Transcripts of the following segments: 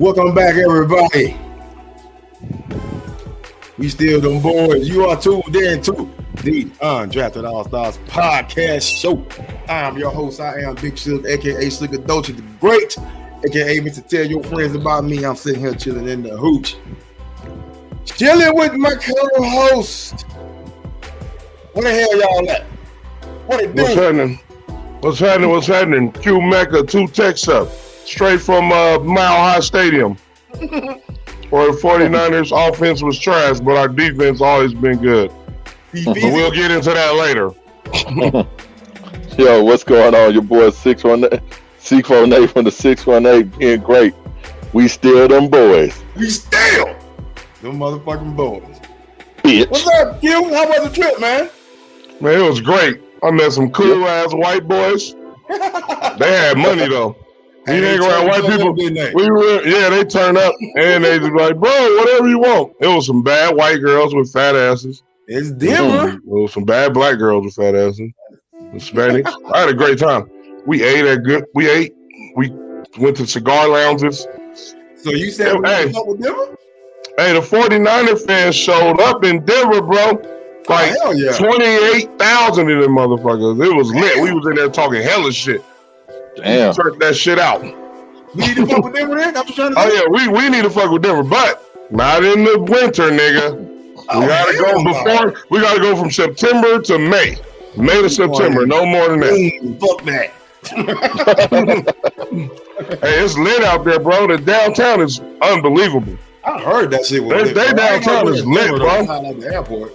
Welcome back, everybody. We still them boys. You are tuned in to the UnDrafted AllStarz podcast show. I'm your host. I am Big Silk, aka Slicker Dolce the Great, aka Mr. Tell Your Friends About Me. I'm sitting here chilling in the hooch. Chilling with my co-host. What the hell y'all at? What it do? What's happening? Q Mecca, 2 texts up. Straight from Mile High Stadium. Where the 49ers offense was trash, but our defense always been good. We'll get into that later. Yo, what's going on? Your boy 618 from the 618 being great. We still them boys. We still them motherfucking boys. Bitch. What's up, Q? How was the trip, man? Man, it was great. I met some cool ass white boys. They had money though. You ain't around white people. They turn up and they just like, bro, whatever you want. It was some bad white girls with fat asses. It's Denver. It was some bad black girls with fat asses. Hispanics. I had a great time. We ate. We went to cigar lounges. So you said hey, with Denver? Hey, the 49er fans showed up in Denver, bro. Like 28,000 of them motherfuckers. It was lit. We was in there talking hella shit. Damn. Check that shit out. We need to fuck with Denver then? I'm just trying to say. Oh yeah, we need to fuck with Denver, but not in the winter, nigga. We gotta go from September to May. May to September, no more than that. Fuck that. Hey, it's lit out there, bro. The downtown is unbelievable. I heard that shit was lit. They downtown is lit, bro. Like the airport.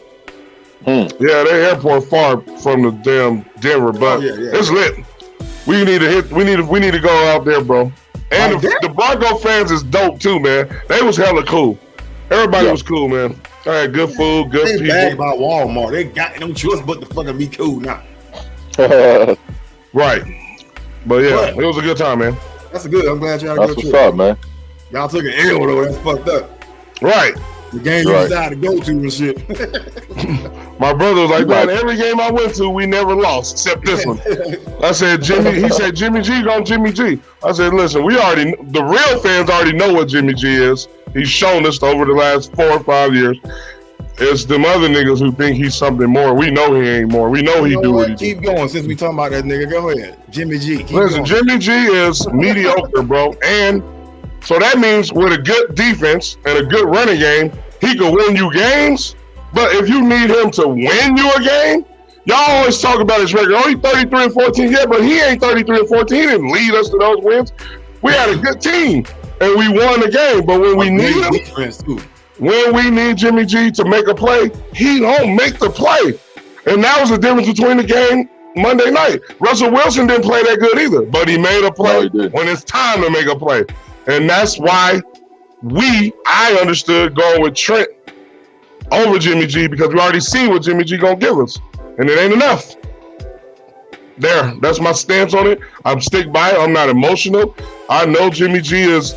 Yeah, their airport far from the damn Denver, but it's lit. We need to go out there, bro. And the Broncos fans is dope too, man. They was hella cool. Everybody was cool, man. I had good food, good people. They about Walmart. They got no choice but to fucking be cool now. Right. But yeah, it was a good time, man. That's good. I'm glad y'all had a good trip. That's what's up, man. Y'all took an L though. That's fucked up. Right. The game you decided to go to and shit. My brother was like, man, every game I went to, we never lost, except this one. I said, he said, Jimmy G gone Jimmy G. I said, listen, the real fans already know what Jimmy G is. He's shown us over the last 4 or 5 years. It's them other niggas who think he's something more. We know he ain't more. We know he do what he do. Keep going, since we talking about that nigga. Go ahead. Jimmy G. Listen, Jimmy G is mediocre, bro. And so that means with a good defense and a good running game, he could win you games. But if you need him to win you a game, y'all always talk about his record. Oh, he's 33 and 14. Yeah, but he ain't 33 and 14. He didn't lead us to those wins. We had a good team, and we won the game. But when we need him, when we need Jimmy G to make a play, he don't make the play. And that was the difference between the game Monday night. Russell Wilson didn't play that good either, but he made a play when it's time to make a play. And that's why I understood going with Trent over Jimmy G, because we already see what Jimmy G gonna give us, and it ain't enough. That's my stance on it. I'm stick by it. I'm not emotional. I know Jimmy G is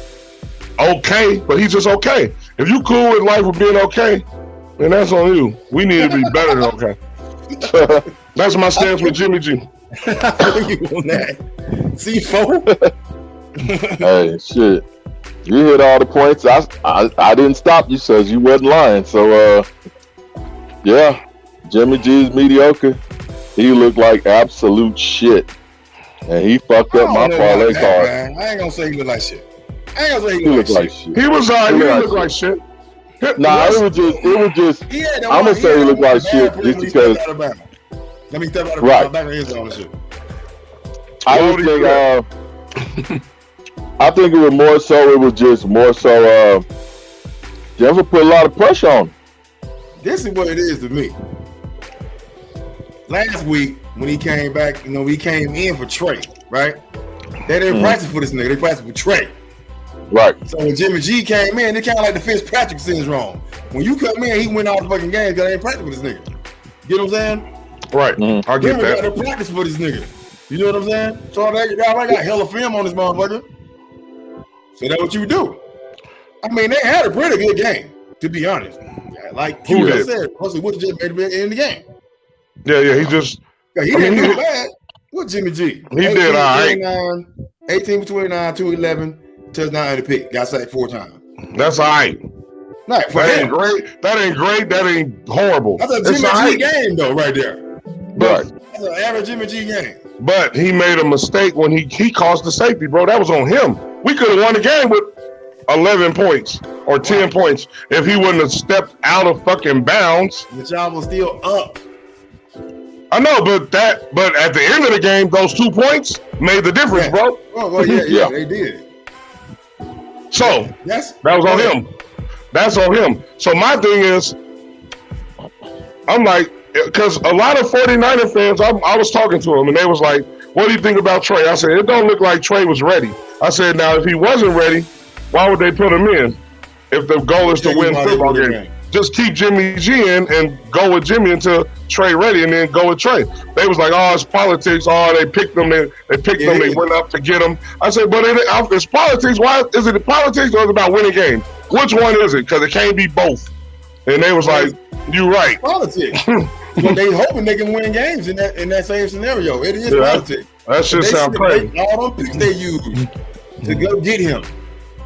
okay, but he's just okay. If you cool with life with being okay, then that's on you. We need to be better than okay. That's my stance with Jimmy G. You on that? C4? Hey, shit. You hit all the points. I didn't stop you, so you wasn't lying. So, yeah, Jimmy G's mediocre. He looked like absolute shit, and he fucked up my parlay card. I ain't gonna say he looked like shit. He looked like shit. He was alright. He looked like shit. Nah, it was just. I'm gonna say he looked like shit just because. Let me step out of the back of his own shit. I think it was more so. Denver put a lot of pressure on him. This is what it is to me. Last week when he came back, we came in for Trey, right? They didn't practice for this nigga. They practiced for Trey. Right. So when Jimmy G came in, it kind of like the Fitzpatrick syndrome. When you come in, he win all the fucking games because they ain't practice for this nigga. You know what I'm saying? Right. I get that. Got to practice for this nigga. You know what I'm saying? So I got hella film on this motherfucker. So that's what you do. I mean, they had a pretty good game, to be honest. Like you just said, Russell Wilson just made it in the game. Yeah, he just. He didn't do bad. What Jimmy G? He did all right. 18 for 29, 211, touchdown and a pick. Got sacked 4 times. That's all right. Right, That ain't great. That ain't great. That ain't horrible. That's a Jimmy G game, though, right there. Right. That's an average Jimmy G game. But he made a mistake when he caused the safety, bro. That was on him. We could have won the game with 11 points or 10 points if he wouldn't have stepped out of fucking bounds. The job was still up. I know, but at the end of the game, those 2 points made the difference, bro. Oh, well, yeah, they did. So Yes. that was on him. That's on him. So my thing is, I'm like, because a lot of 49er fans, I was talking to them, and they was like, what do you think about Trey? I said, it don't look like Trey was ready. I said, now, if he wasn't ready, why would they put him in if the goal is to win football game? Just keep Jimmy G in and go with Jimmy until Trey ready, and then go with Trey. They was like, oh, it's politics. Oh, they picked them. They picked them. They went up to get them. I said, but it's politics. Why is it politics or is it about winning games? Which one is it? Because it can't be both. And they was like, you right. It's politics. But they hoping they can win games in that same scenario. It is politics. That shit sound crazy. All them picks they use to go get him.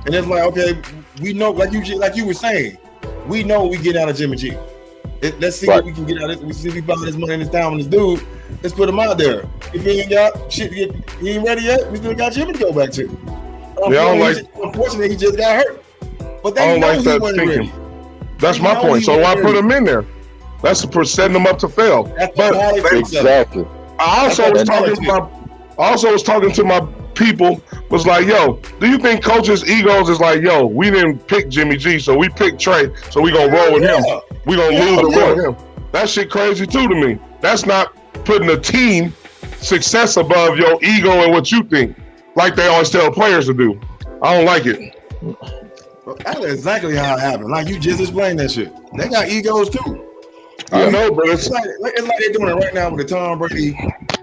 And it's like, okay, we know, like you were saying, we know we get out of Jimmy G. Let's see what we can get out of it. We see if we buy this money in this town with this dude. Let's put him out there. If he ain't got shit, he ain't ready yet, we still got Jimmy to go back to. Unfortunately, he just got hurt. But they know he wasn't ready. That's my point. So why put him in there? That's for setting them up to fail. Exactly. I also was talking to my people, was like, yo, do you think coaches' egos is like, yo, we didn't pick Jimmy G, so we picked Trey, so we gonna roll with him. We gonna lose and roll with him. That shit crazy too to me. That's not putting a team success above your ego and what you think, like they always tell players to do. I don't like it. That's exactly how it happened. Like you just explained that shit. They got egos too. I know, but it's like they're doing it right now with the Tom Brady,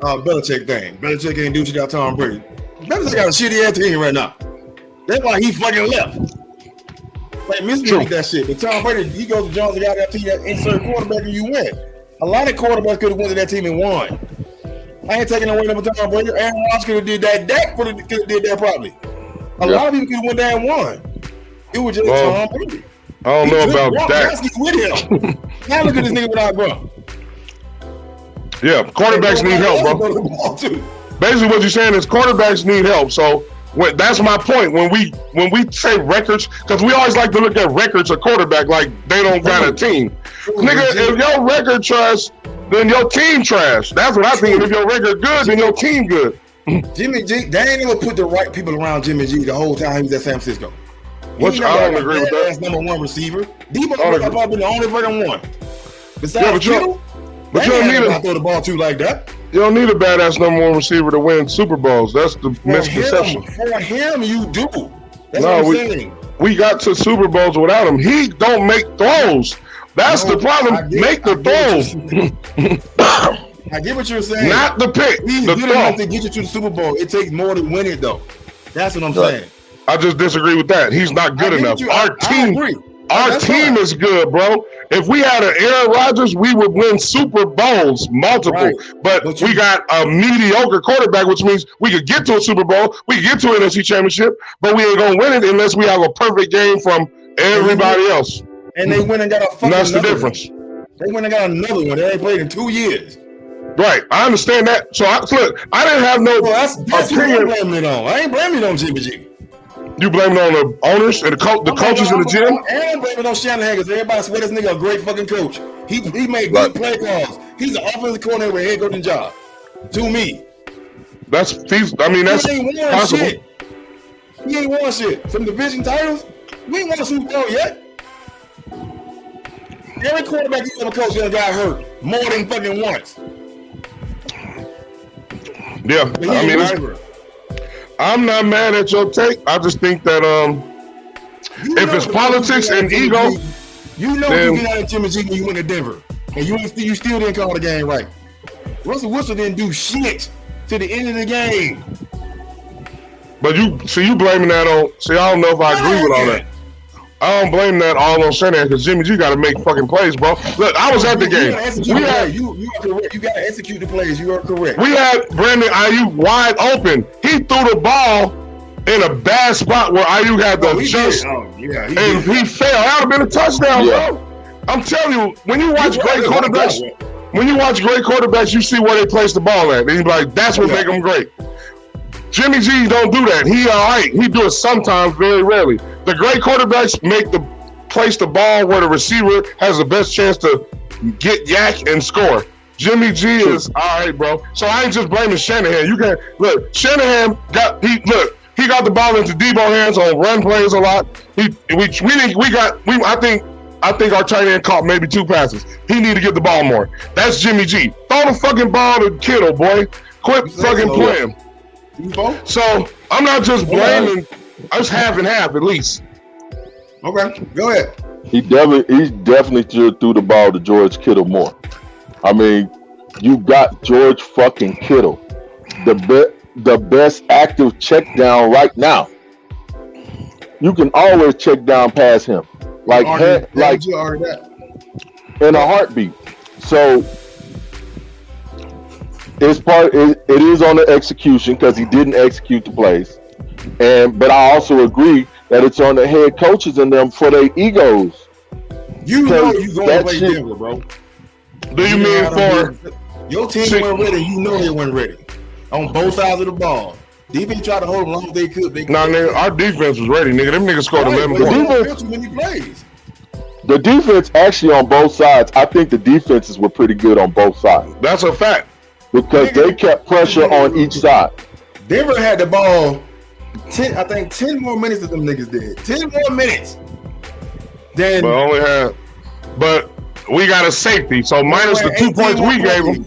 Belichick thing. Belichick ain't do shit out Tom Brady. Belichick got a shitty ass team right now. That's why he fucking left. Like mislead that shit. But Tom Brady, he goes to Jones and got that team that insert quarterback and you win. A lot of quarterbacks could have went to that team and won. I ain't taking away number Tom Brady. Aaron Rodgers could have did that. Dak could have did that probably. A lot of people could have went there and won. It was just Tom Brady. I don't know about Dak. With him. Now look at this nigga without Gronk. Yeah, quarterbacks need help, bro. Basically, what you're saying is quarterbacks need help. So that's my point. When we say records, because we always like to look at records of quarterback like they don't got a team. Nigga, if your record trash, then your team trash. That's what I think. If your record good, then your team good. Jimmy G, they ain't even put the right people around Jimmy G the whole time he was at San Francisco. Which I don't agree with that. Number one receiver. Debo probably the only fucking one. Besides but you don't need to throw the ball to like that. You don't need a badass number one receiver to win Super Bowls. That's the misconception. For him, you do. That's what I'm saying. We got to Super Bowls without him. He don't make throws. That's the problem. Make the throws. I get what you're saying. Not the pick. He's good enough to get you to the Super Bowl. It takes more to win it, though. That's what I'm saying. I just disagree with that. He's not good enough. Our team is good, bro. If we had an Aaron Rodgers, we would win Super Bowls, multiple. Right. But we got a mediocre quarterback, which means we could get to a Super Bowl, we could get to an NFC Championship, but we ain't gonna win it unless we have a perfect game from everybody else. And they went and got a fucking. And that's the difference. They went and got another one. They ain't played in 2 years. Right, I understand that. So I didn't have no. Well, that's what I'm blaming it on. I ain't blaming it on Jimmy G. You blame it on the owners and the coaches in the gym? And I'm blaming it on Shanahan because everybody swear this nigga a great fucking coach. He made good play calls. He's an offensive coordinator with a head coaching job. To me. That's possible. Shit. He ain't won shit. Some division titles, we ain't won a Super Bowl yet. Every quarterback you ever coached got hurt more than fucking once. Yeah, I mean, I'm not mad at your take. I just think that if it's politics and ego, you get out of Jimmy G when you went to Denver, and you still didn't call the game right. Russell Wilson didn't do shit to the end of the game. But you blaming that on? See, I don't know if I agree with all that. I don't blame that all on Shanahan because Jimmy G got to make fucking plays, bro. Look, I was at the game. You are correct. You got to execute the plays. You are correct. We had Brandon Ayuk wide open. He threw the ball in a bad spot where Ayuk had to adjust, and he failed. That would have been a touchdown, bro. I'm telling you, when you watch great quarterbacks, you see where they place the ball at. And you be like, that's what make them great. Jimmy G don't do that. He all right. He do it sometimes, very rarely. The great quarterbacks place the ball where the receiver has the best chance to get yak and score. Jimmy G is all right, bro. So I ain't just blaming Shanahan. You can look. Shanahan got he got the ball into Debo hands on run plays a lot. I think our tight end caught maybe 2 passes. He need to get the ball more. That's Jimmy G. Throw the fucking ball to Kittle, boy. Quit fucking playing. So I'm not just blaming. I was half and half at least. Okay, go ahead. He definitely should threw the ball to George Kittle more. I mean, you got George fucking Kittle, the best active check down right now. You can always check down past him, like in a heartbeat. So it is on the execution because he didn't execute the plays, but I also agree that it's on the head coaches and them for their egos. You know you going to play Denver, bro. Do you mean for your team went ready? You know they weren't ready on both sides of the ball. Defense tried to hold them long as they could. Nigga, our defense was ready, nigga. Them niggas scored 11 points. The defense actually on both sides. I think the defenses were pretty good on both sides. That's a fact because they kept pressure on each side. Denver had the ball. 10 more minutes than them niggas did. 10 more minutes. Then but we got a safety, so minus the 2 points we gave them.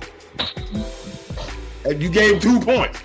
And you gave 2 points.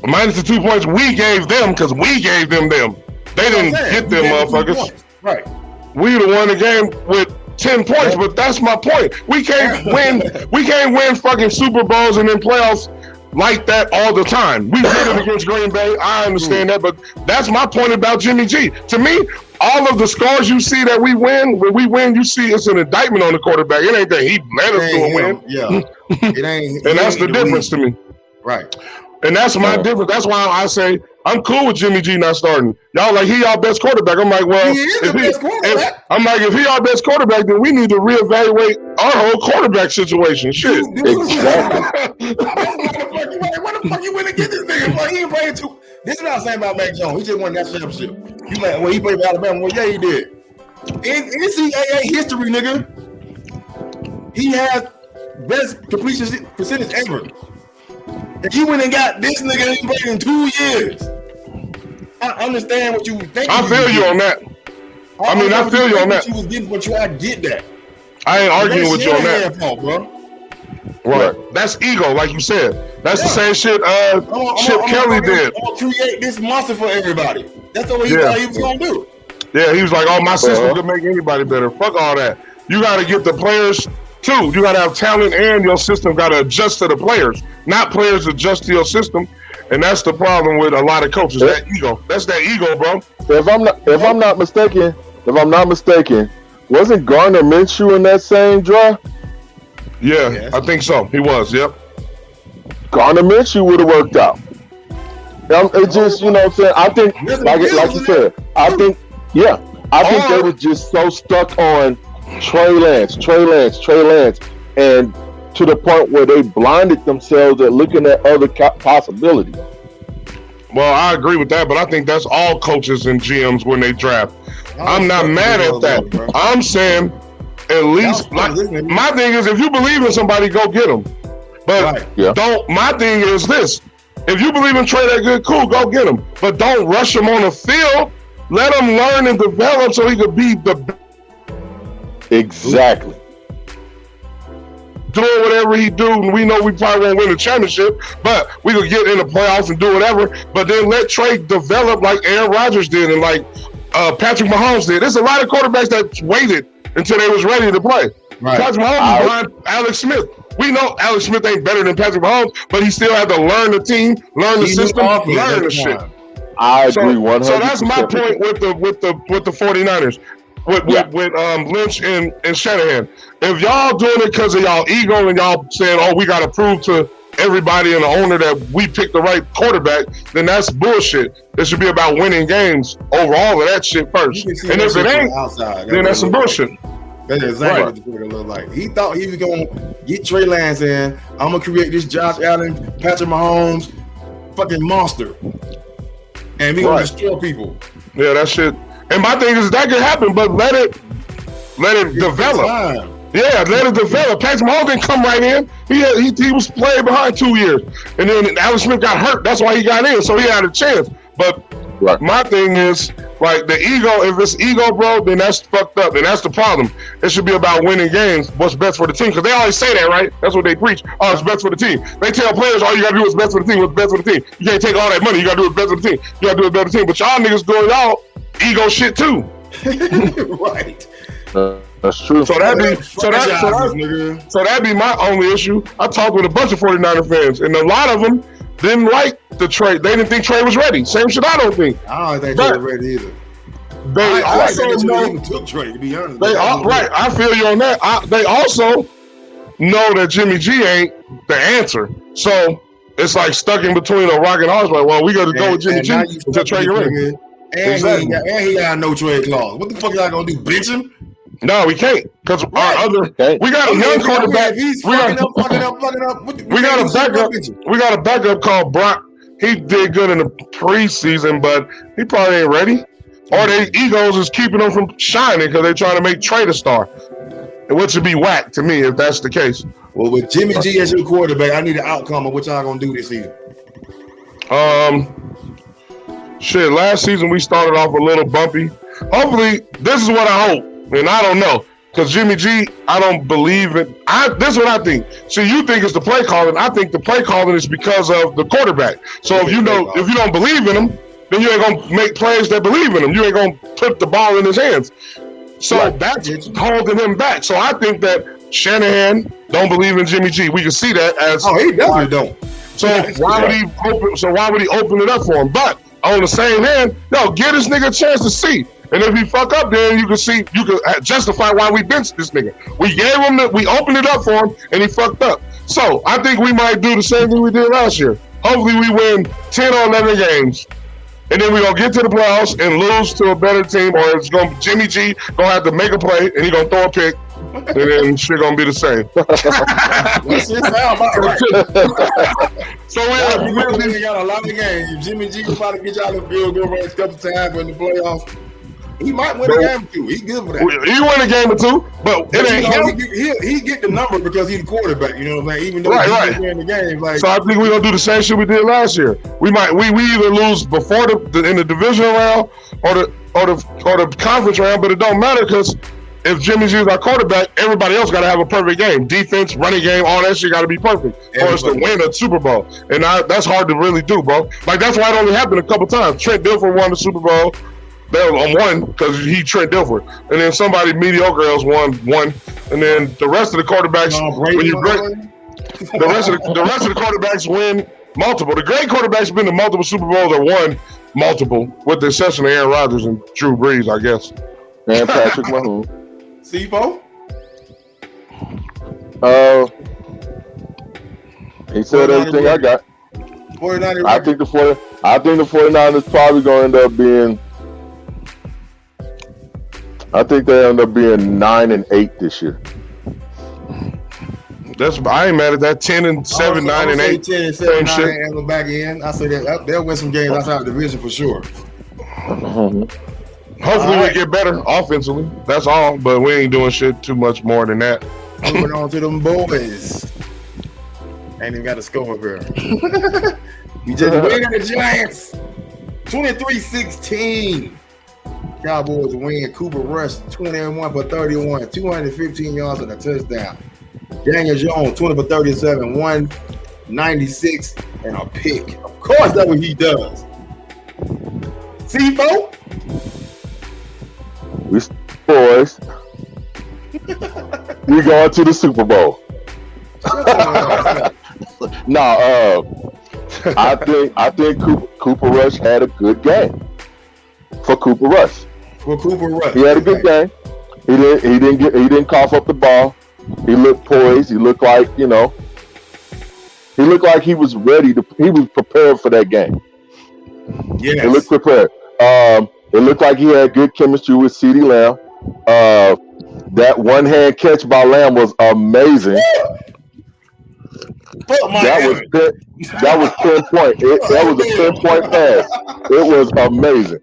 Minus the 2 points we gave them because we gave them. They didn't get them motherfuckers. Right. We the won the game with 10 points, but that's my point. We can't win. We can't win fucking Super Bowls and then playoffs like that all the time. We did it against Green Bay. I understand that, but that's my point about Jimmy G. To me, all of the scores you see that we win, when we win, you see it's an indictment on the quarterback. It ain't that he led us to a win. Yeah, it ain't. And that's the difference to me. Right. And that's my difference. That's why I say I'm cool with Jimmy G not starting. Y'all like he our best quarterback. I'm like, well, if he our best quarterback, then we need to reevaluate our whole quarterback situation. Shit. Exactly. What the fuck you went to get this nigga? Like, he ain't playing too. This is what I'm saying about Mac Jones. He just won that championship. You like, well, he played for Alabama. Well, yeah, he did. In NCAA history, nigga, he has best completion percentage ever. If you went and got this nigga he played in 2 years, I understand what you were thinking. I feel you on that. I feel you on that. You was getting, but I get that. I ain't arguing with you on that. Fault, bro. Right. That's ego, like you said. That's the same shit Chip Kelly did. I'm gonna create this monster for everybody. That's what he thought he was gonna do. Yeah, he was like, oh, my system could make anybody better. Fuck all that. You gotta get the players too. You gotta have talent and your system gotta adjust to the players. Not players adjust to your system. And that's the problem with a lot of coaches. That ego. That's that ego, bro. If I'm not mistaken, wasn't Gardner Minshew in that same draft? Yeah, yes. I think so. He was, yep. Gardner Minshew would have worked out. It's just, you know what I'm saying? I think, like you said, I think they were just so stuck on Trey Lance, and to the point where they blinded themselves at looking at other possibilities. Well, I agree with that, but I think that's all coaches and GMs when they draft. I'm not mad at that. I'm saying at least, like, my thing is, if you believe in somebody, go get them. But my thing is this. If you believe in Trey that good, cool, go get him. But don't rush him on the field. Let him learn and develop so he could be the best. Exactly. Doing whatever he do, and we know we probably won't win the championship, but we could get in the playoffs and do whatever. But then let Trey develop like Aaron Rodgers did and like Patrick Mahomes did. There's a lot of quarterbacks that waited until they was ready to play. Right. Patrick Mahomes was behind Alex Smith. We know Alex Smith ain't better than Patrick Mahomes, but he still had to learn the team, learn the system, learn the shit. I agree 100%. So that's my point with the 49ers. With Lynch and Shanahan. If y'all doing it because of y'all ego and y'all saying, oh, we got to prove to everybody and the owner that we picked the right quarterback, then that's bullshit. It should be about winning games over all of that shit first. And if it ain't, then that's some bullshit. That's exactly what the Twitter looked like. He thought he was going to get Trey Lance in. I'm going to create this Josh Allen, Patrick Mahomes fucking monster. And we going to destroy people. Yeah, that shit. And my thing is that could happen, but let it develop. Yeah, let it develop. Patrick Mahomes didn't come right in. He was playing behind 2 years. And then Alex Smith got hurt. That's why he got in. So he had a chance. But my thing is, like, the ego, if it's ego, bro, then that's fucked up. And that's the problem. It should be about winning games, what's best for the team. Because they always say that, right? That's what they preach. Oh, it's best for the team. They tell players, all you got to do is best for the team. What's best for the team? You can't take all that money. You got to do what's best for the team. You got to do what's best for the team. But y'all niggas doing y'all ego shit, too. Right. That's true. So that'd be my only issue. I talked with a bunch of 49er fans, and a lot of them didn't like the trade. They didn't think Trey was ready. Same shit I don't think. I don't think Trey was ready either. They also know took Trey, to be honest. Right, I feel you on that. They also know that Jimmy G ain't the answer. So it's like stuck in between a rock and a hard spot. Well, we got to go with Jimmy G to trade your ring. And he got no trade clause. What the fuck y'all gonna do? Bench him? No, we can't, because we got a young quarterback. We got a backup called Brock. He did good in the preseason, but he probably ain't ready. Or their egos is keeping them from shining because they're trying to make Trey a star, which would be whack to me if that's the case. Well, with Jimmy G as your quarterback, I need an outcome of what y'all gonna do this season. Shit, last season we started off a little bumpy. Hopefully, this is what I hope. And I don't know, because Jimmy G, I don't believe it. This is what I think. So you think it's the play calling. I think the play calling is because of the quarterback. So if you don't believe in him, then you ain't gonna make plays that believe in him. You ain't gonna put the ball in his hands. So that's holding him back. So I think that Shanahan don't believe in Jimmy G. We can see that as he definitely don't. So why would he open it up for him? But on the same hand, give this nigga a chance to see. And if he fuck up, then you can justify why we benched this nigga. We opened it up for him, and he fucked up. So I think we might do the same thing we did last year. Hopefully we win 10 or 11 games, and then we're going to get to the playoffs and lose to a better team, or Jimmy G going to have to make a play, and he's going to throw a pick, and then shit going to be the same. So we got a lot of games. Jimmy G will probably get y'all the field goal range a couple times in the playoffs. He might win a game or two. He's good for that. He win a game or two, but it ain't him. He get the number because he's the quarterback. You know what I'm saying? Even though he's winning the game. So I think we're gonna do the same shit we did last year. We either lose before in the divisional round or the conference round, but it don't matter because if Jimmy G is our quarterback, everybody else got to have a perfect game. Defense, running game, all that shit got to be perfect for us to win a Super Bowl. And that's hard to really do, bro. Like that's why it only happened a couple times. Trent Dilfer won the Super Bowl. On one because he Trent Dilfer, and then somebody mediocre else won one, and then the rest of the quarterbacks the rest of the quarterbacks win multiple. The great quarterbacks been to multiple Super Bowls or won multiple, with the exception of Aaron Rodgers and Drew Brees, I guess. And Patrick Mahomes. C-Bo? He said everything I got. 49ers. I think the 49ers probably going to end up being. I think they end up being 9-8 this year. I ain't mad at that. 10-7, 9-8. 10-7, 9 and go back in. I say that they'll win some games outside the division for sure. Hopefully we get better offensively. That's all. But we ain't doing shit too much more than that. Moving on to them boys. Ain't even got a score up here. We just winning the Giants. 23-16. Cowboys win. Cooper Rush 21 for 31, 215 yards and a touchdown. Daniel Jones 20 for 37, 196 and a pick. Of course, that's what he does. C-Bo? We boys. We going to the Super Bowl. I think Cooper Rush had a good game. For Cooper Rush. He had a good game. He didn't cough up the ball. He looked poised. He looked like, He looked like he was ready to. He was prepared for that game. Yes. He looked prepared. It looked like he had good chemistry with CeeDee Lamb. That one-hand catch by Lamb was amazing. That was pinpoint. That was a pinpoint pass. It was amazing.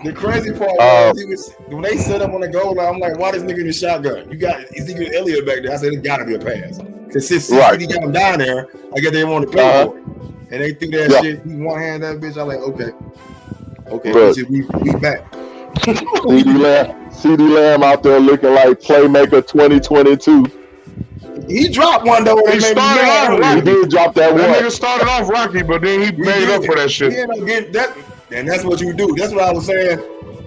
The crazy part was when they set up on the goal line, I'm like, why this nigga in the shotgun? You got Ezekiel Elliott back there. I said, it got to be a pass. Because since he got him down there, I guess they want to play for it. And they threw that shit. He one-hand that bitch. I'm like, okay. We back. CeeDee Lamb out there looking like playmaker 2022. He dropped one though. He started off rocky. He did drop that one. That nigga started off rocky, but then he made up for that shit. He ended up getting that, and that's what you do. That's what I was saying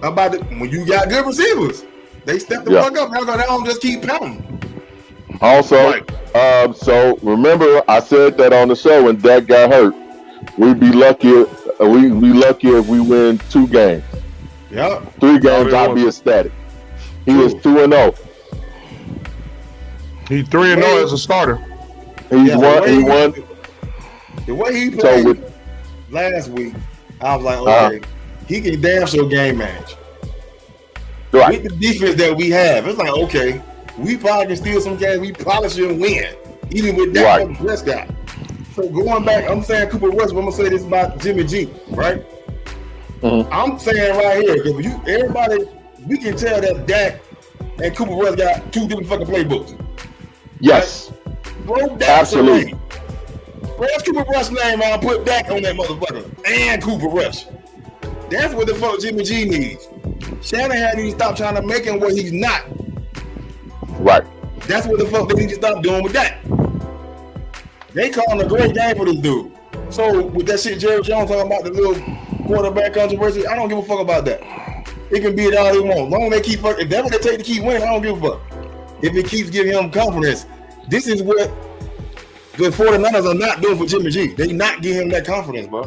about when you got good receivers. They step the fuck up. They don't just keep pounding. Also, so remember I said that on the show when Dak got hurt, we'd be lucky. We'd be lucky if we win 2 games. Yeah, 3 games, I'd be ecstatic. He is 2-0. He's 3-0 as a starter. He won. The way he played last week, I was like, okay, he can damn sure game manage. Right. With the defense that we have, it's like, okay, we probably can steal some games. We probably should win, even with that Prescott. So going back, I'm saying Cooper Rush, but I'm gonna say this about Jimmy G, right? Mm-hmm. I'm saying right here, because we can tell that Dak and Cooper Rush got 2 different fucking playbooks. Yes. Right? Bro, absolutely. Press Cooper Rush's name out, put Dak on that motherfucker. And Cooper Rush. That's what the fuck Jimmy G needs. Shanahan needs to stop trying to make him what he's not. Right. That's what the fuck they need to stop doing with that. They calling a great game for this dude. So with that shit Jerry Jones talking about the little quarterback controversy, I don't give a fuck about that. It can be it all they want. As long as they keep fucking, if that's what they take to keep winning, I don't give a fuck. If it keeps giving him confidence, this is what the 49ers are not doing for Jimmy G. They not giving him that confidence, bro.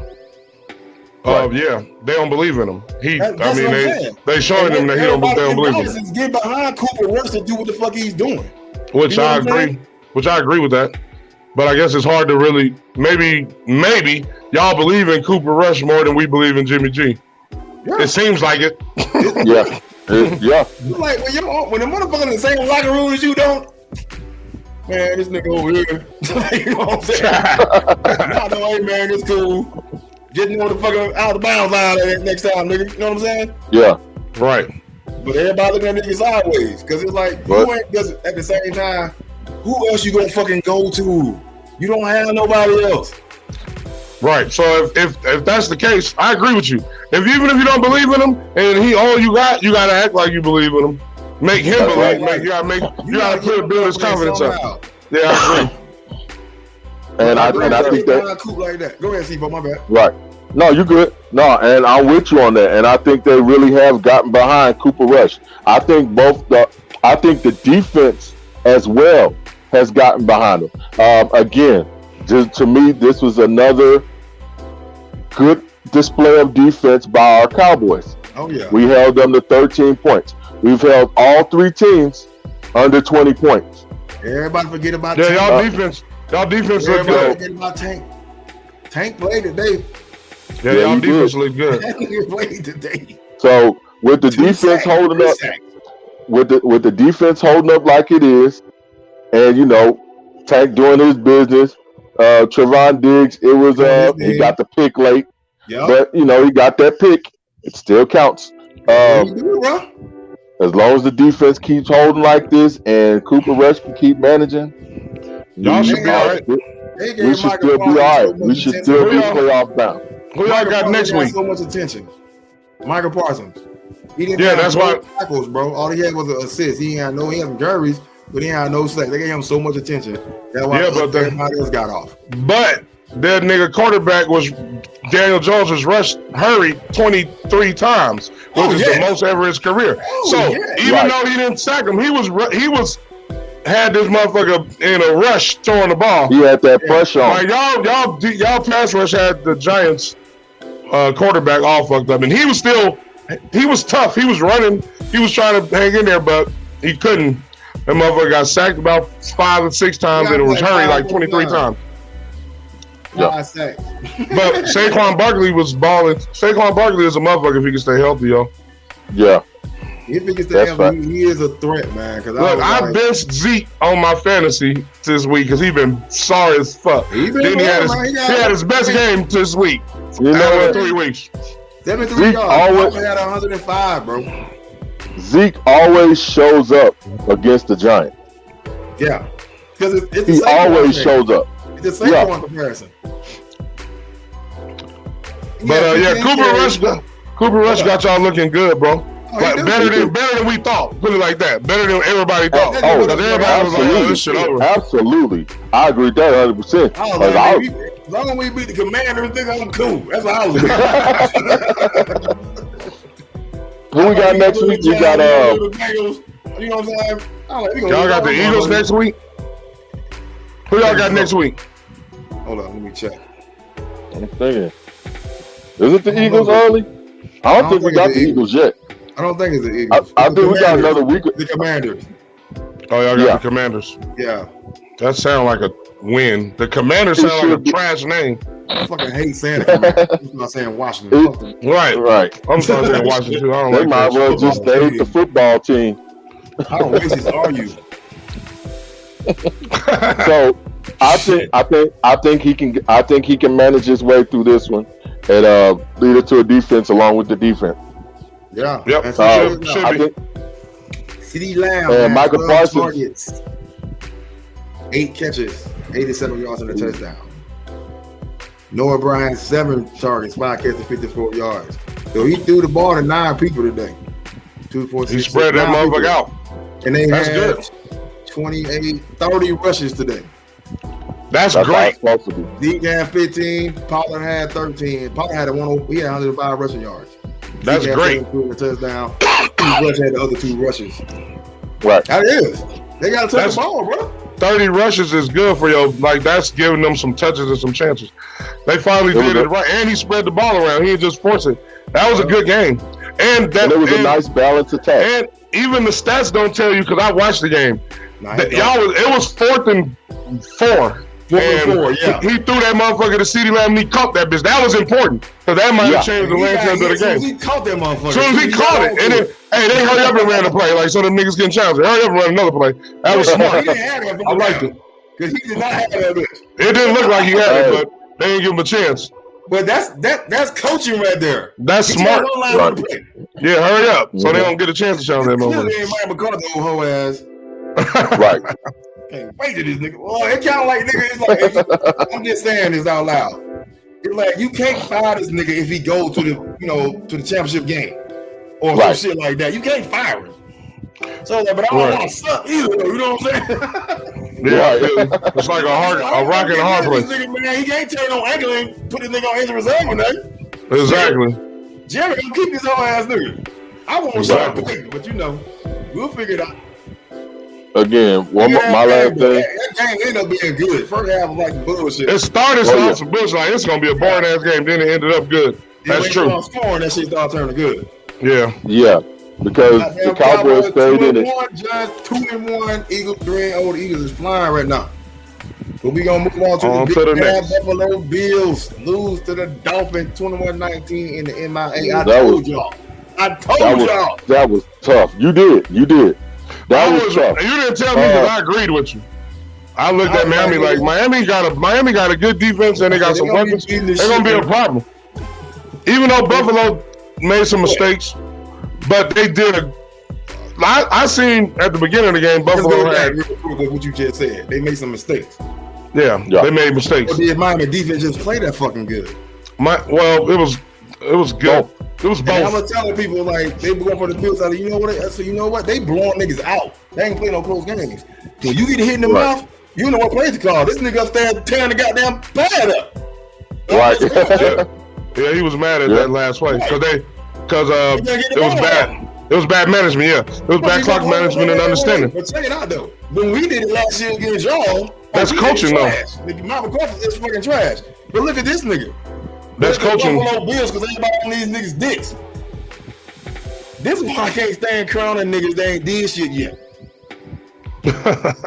Yeah, they don't believe in him. They showing him that they don't believe in him. Get behind Cooper Rush to do what the fuck he's doing. Which I agree. Which I agree with that. But I guess it's hard to really maybe y'all believe in Cooper Rush more than we believe in Jimmy G. Yeah. It seems like it. Yeah. Like when the motherfucker in the same locker room as you don't. Man, this nigga over here. You know what I'm saying? I know, hey man, it's cool. Just know the fucking out of bounds line next time, nigga. You know what I'm saying? Yeah. Right. But everybody looking at niggas sideways. Cause it's like you ain't doesn't at the same time, who else you gonna fucking go to? You don't have nobody else. Right. So if that's the case, I agree with you. Even if you don't believe in him and he all you gotta act like you believe in him. Make him believe. You gotta build his confidence up. Yeah, I agree. And I think that cool like that. Go ahead, C-Bo, my bad. Right. No, you good. No, and I'm with you on that. And I think they really have gotten behind Cooper Rush. I think the defense as well has gotten behind him. Again, to me, this was another good display of defense by our Cowboys. Oh yeah. We held them to 13 points. We've held all 3 teams under 20 points. Everybody forget about y'all defense. Y'all defense look good. Forget about Tank. Tank played today. Yeah, y'all defense look good. Tank played today. So with the defense holding up, with the defense holding up like it is, and Tank doing his business. Trevon Diggs, it was he got the pick late, but he got that pick. It still counts. As long as the defense keeps holding like this and Cooper Rush can keep managing, y'all should be all right. We should still be all right. We should still be playoff bound. Who y'all got next week? So much attention. Michael Parsons. He didn't that's why tackles, bro. All he had was an assist. He had some jerseys, but he had no sacks. They gave him so much attention. That's why everybody else got off. But that nigga quarterback was Daniel Jones was rushed hurried 23 times, which is the most ever in his career. Even though he didn't sack him, he had this motherfucker in a rush throwing the ball. He had that pressure on. Like y'all pass rush had the Giants quarterback all fucked up, and he was tough. He was running. He was trying to hang in there, but he couldn't. That motherfucker got sacked about 5 or 6 times and it was hurried like 23 times. 5 sacks. But Saquon Barkley was balling. Saquon Barkley is a motherfucker if he can stay healthy, yo. Yeah. If he can stay healthy, he is a threat, man. Look, I benched Zeke on my fantasy this week because he been sorry as fuck. He had his best game this week. You know what? 3 weeks. 73 yards. He had 105, bro. Zeke always shows up against the Giants. Yeah. Because it's he always shows up. It's the same one comparison. But Cooper Rush got y'all looking good, bro. But better than we thought. Put it like that. Better than everybody thought. Everybody was like, oh, this shit over. Absolutely. I agree with that 100%. As long as we beat the Commanders, I'm cool. That's what I was doing. Who we got next week? We got you know what I'm saying? Y'all got the Eagles next week? Who y'all got next week? Hold on, let me check. I'm thinking. Is it the Eagles early? I don't think we got the Eagles yet. I don't think it's the Eagles. I think we got another week. The Commanders. Oh, y'all got the Commanders. Yeah. That sounds like a win. The Commanders sound like a trash name. I fucking hate saying it. I'm not saying Washington. Right. I'm sorry saying Washington too. I don't they might well just stay with the football team. How racist are you? So I think he can manage his way through this one and lead it to a defense along with the defense. Yeah. Yep. I think CD Lamb and Michael Parsons. 8 catches, 87 yards and a touchdown. Noah Bryan 7 targets, 5 catches, 54 yards. So he threw the ball to 9 people today. 2, 4, 6, he spread that motherfucker out. And they That's had good. 30 rushes today. That's great. Zeke had 15. Pollard had 13. Pollard had 105 rushing yards. That's great. A touchdown. Rush had the other 2 rushes. Right. That is. They got to touch the ball, bro. 30 rushes is good for you. Like, that's giving them some touches and some chances. They finally did it right. And he spread the ball around. He didn't just force it. That was a good game. And it was a nice balanced attack. And even the stats don't tell you, because I watched the game. It was 4th and 4. He threw that motherfucker to CeeDee Lamb and he caught that bitch. That was important because that might have changed the landscape of the game. He caught that motherfucker. As soon as he caught it, and then they hurry up and ran the play. Like, so them niggas getting challenged. Hurry up and run another play. That was smart. He didn't have that. I liked it because he did not have that bitch. It didn't look like he had it, but they didn't give him a chance. But that's coaching right there. That's smart. Right. Yeah, hurry up so they don't get a chance to challenge that motherfucker. They ain't Mike McCarthy, old hoe ass. Right. Can't wait to this nigga. Well, it kind of like nigga. It's like I'm just saying this out loud. It's like you can't fire this nigga if he goes to the to the championship game or some shit like that. You can't fire him. So like, but I don't want to suck either. You know what I'm saying? Yeah, it's like a rock and a hard place. Nigga, man, he can't turn no ankle and put this nigga on injury reserve or nothing. Exactly. Jerry gonna keep this whole ass nigga. I won't start quick, but we'll figure it out. Again, my last thing. That game ended up being good. First half was like bullshit. It started off some bullshit. Like, it's gonna be a boring ass game. Then it ended up good. That's true. Scoring, that shit started turning good. Yeah. Because the Cowboys stayed in it. Giants 2-1. Eagles 3-0. The Eagles is flying right now. But we gonna move on to the big Buffalo Bills lose to the Dolphins 21-19 in the MIA. I told y'all. That was tough. You did. That was tough. You didn't tell me because I agreed with you. I looked at Miami like Miami got a good defense and they got some weapons. They're gonna be a problem. Even though Buffalo made some mistakes, but they did I seen at the beginning of the game Buffalo had what you just said. They made some mistakes. Yeah. They made mistakes. But did Miami defense just play that fucking good? It was good. It was both. And I'm gonna tell people like they were going for the Bills. Like, you know what? They blowing niggas out. They ain't playing no close games. So you get hit in the mouth, you know what plays to call. This nigga upstairs tearing the goddamn pad up. Right. Yeah, he was mad at that last play because it was bad. It was bad management. Yeah, it was bad clock management and understanding. But check it out though. When we did it last year against y'all, that's coaching though. Mike McCarthy is fucking trash. But look at this nigga. That's coaching. Buffalo Bills because everybody on these niggas' dicks. This is why I can't stand crowning niggas. They ain't did shit yet.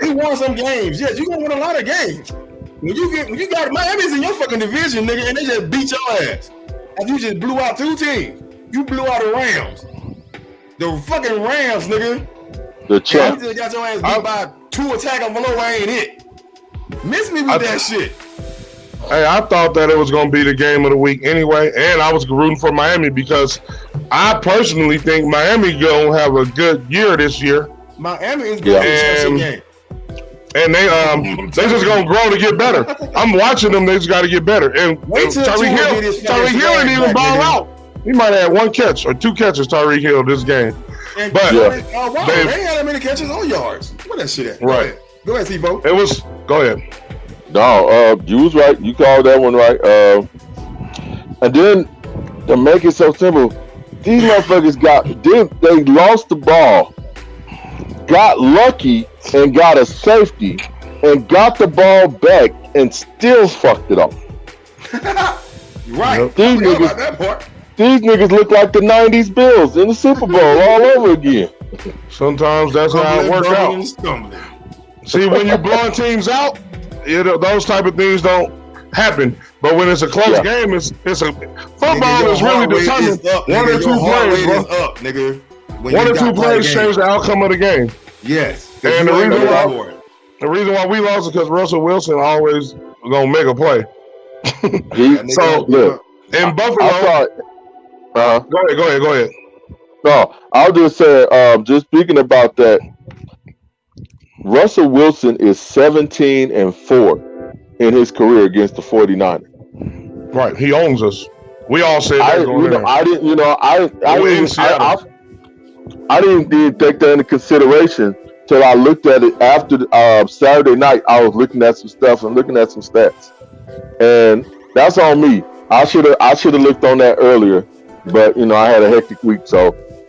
He won some games. Yes, you gonna win a lot of games. when you got Miami's in your fucking division, nigga, and they just beat your ass. And you just blew out 2 teams. You blew out the Rams. The fucking Rams, nigga. The champ. You just got your ass beat by 2 attack below. I ain't it. Miss me with that shit. Hey, I thought that it was going to be the game of the week anyway, and I was rooting for Miami because I personally think Miami going to have a good year this year. Miami is going to be a game. And they just going to grow to get better. I'm watching them. They just got to get better. And Tyreek Hill didn't even ball out. He might have had 1 catch or 2 catches, Tyreek Hill, this game. And but they ain't had that many catches on yards. What that shit at? Right. Go ahead, T-Bo. Go ahead. No, you was right. You called that one right. And then to make it so simple, these motherfuckers they lost the ball, got lucky and got a safety, and got the ball back and still fucked it up. Right. These niggas look like the 90s Bills in the Super Bowl all over again. Sometimes that's how it works out. See, when you're blowing teams out, those type of things don't happen. But when it's a close game, it's a football is really determined. 1 or 2 plays, bro. Up, nigga. 1 or 2 plays change the outcome of the game. Yes. And the reason why we lost is because Russell Wilson always gonna make a play. So look, in Buffalo. Go ahead. No, I'll just say, just speaking about that, Russell Wilson is 17-4 in his career against the 49ers. Right, he owns us. We all said that. I didn't take that into consideration till I looked at it after Saturday night. I was looking at some stuff and looking at some stats, and that's on me. I should have looked on that earlier, but I had a hectic week,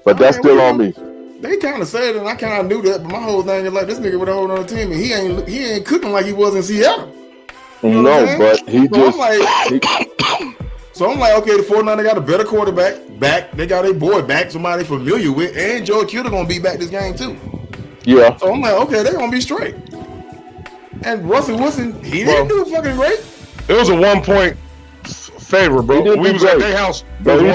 but that's still on me. They kind of said it, and I kind of knew that, but my whole thing is like, this nigga with a hold on the team, and he ain't cooking like he was in Seattle. But he So I'm like, okay, the 49ers got a better quarterback back. They got a boy back, somebody familiar with, and Joe Kittle gonna be back this game too. Yeah. So I'm like, okay, they're gonna be straight. And Russell Wilson, he didn't do fucking great. It was a 1-point favor, bro. We was at their house. But he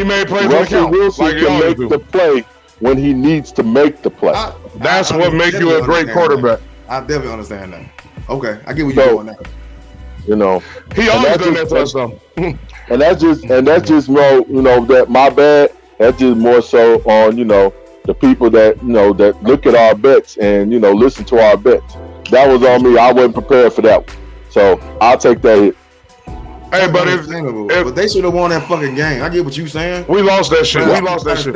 made plays Russell Wilson can make the play when he needs to make the play. That's what makes you a great quarterback. I definitely understand that. Okay, I get what you're doing now. He always done that to us though. And that's just more, that my bad. That's just more so on, the people that that look at our bets and listen to our bets. That was on me. I wasn't prepared for that one. So I'll take that hit. Hey, but but they should have won that fucking game. I get what you saying. We lost that shit. We lost that shit.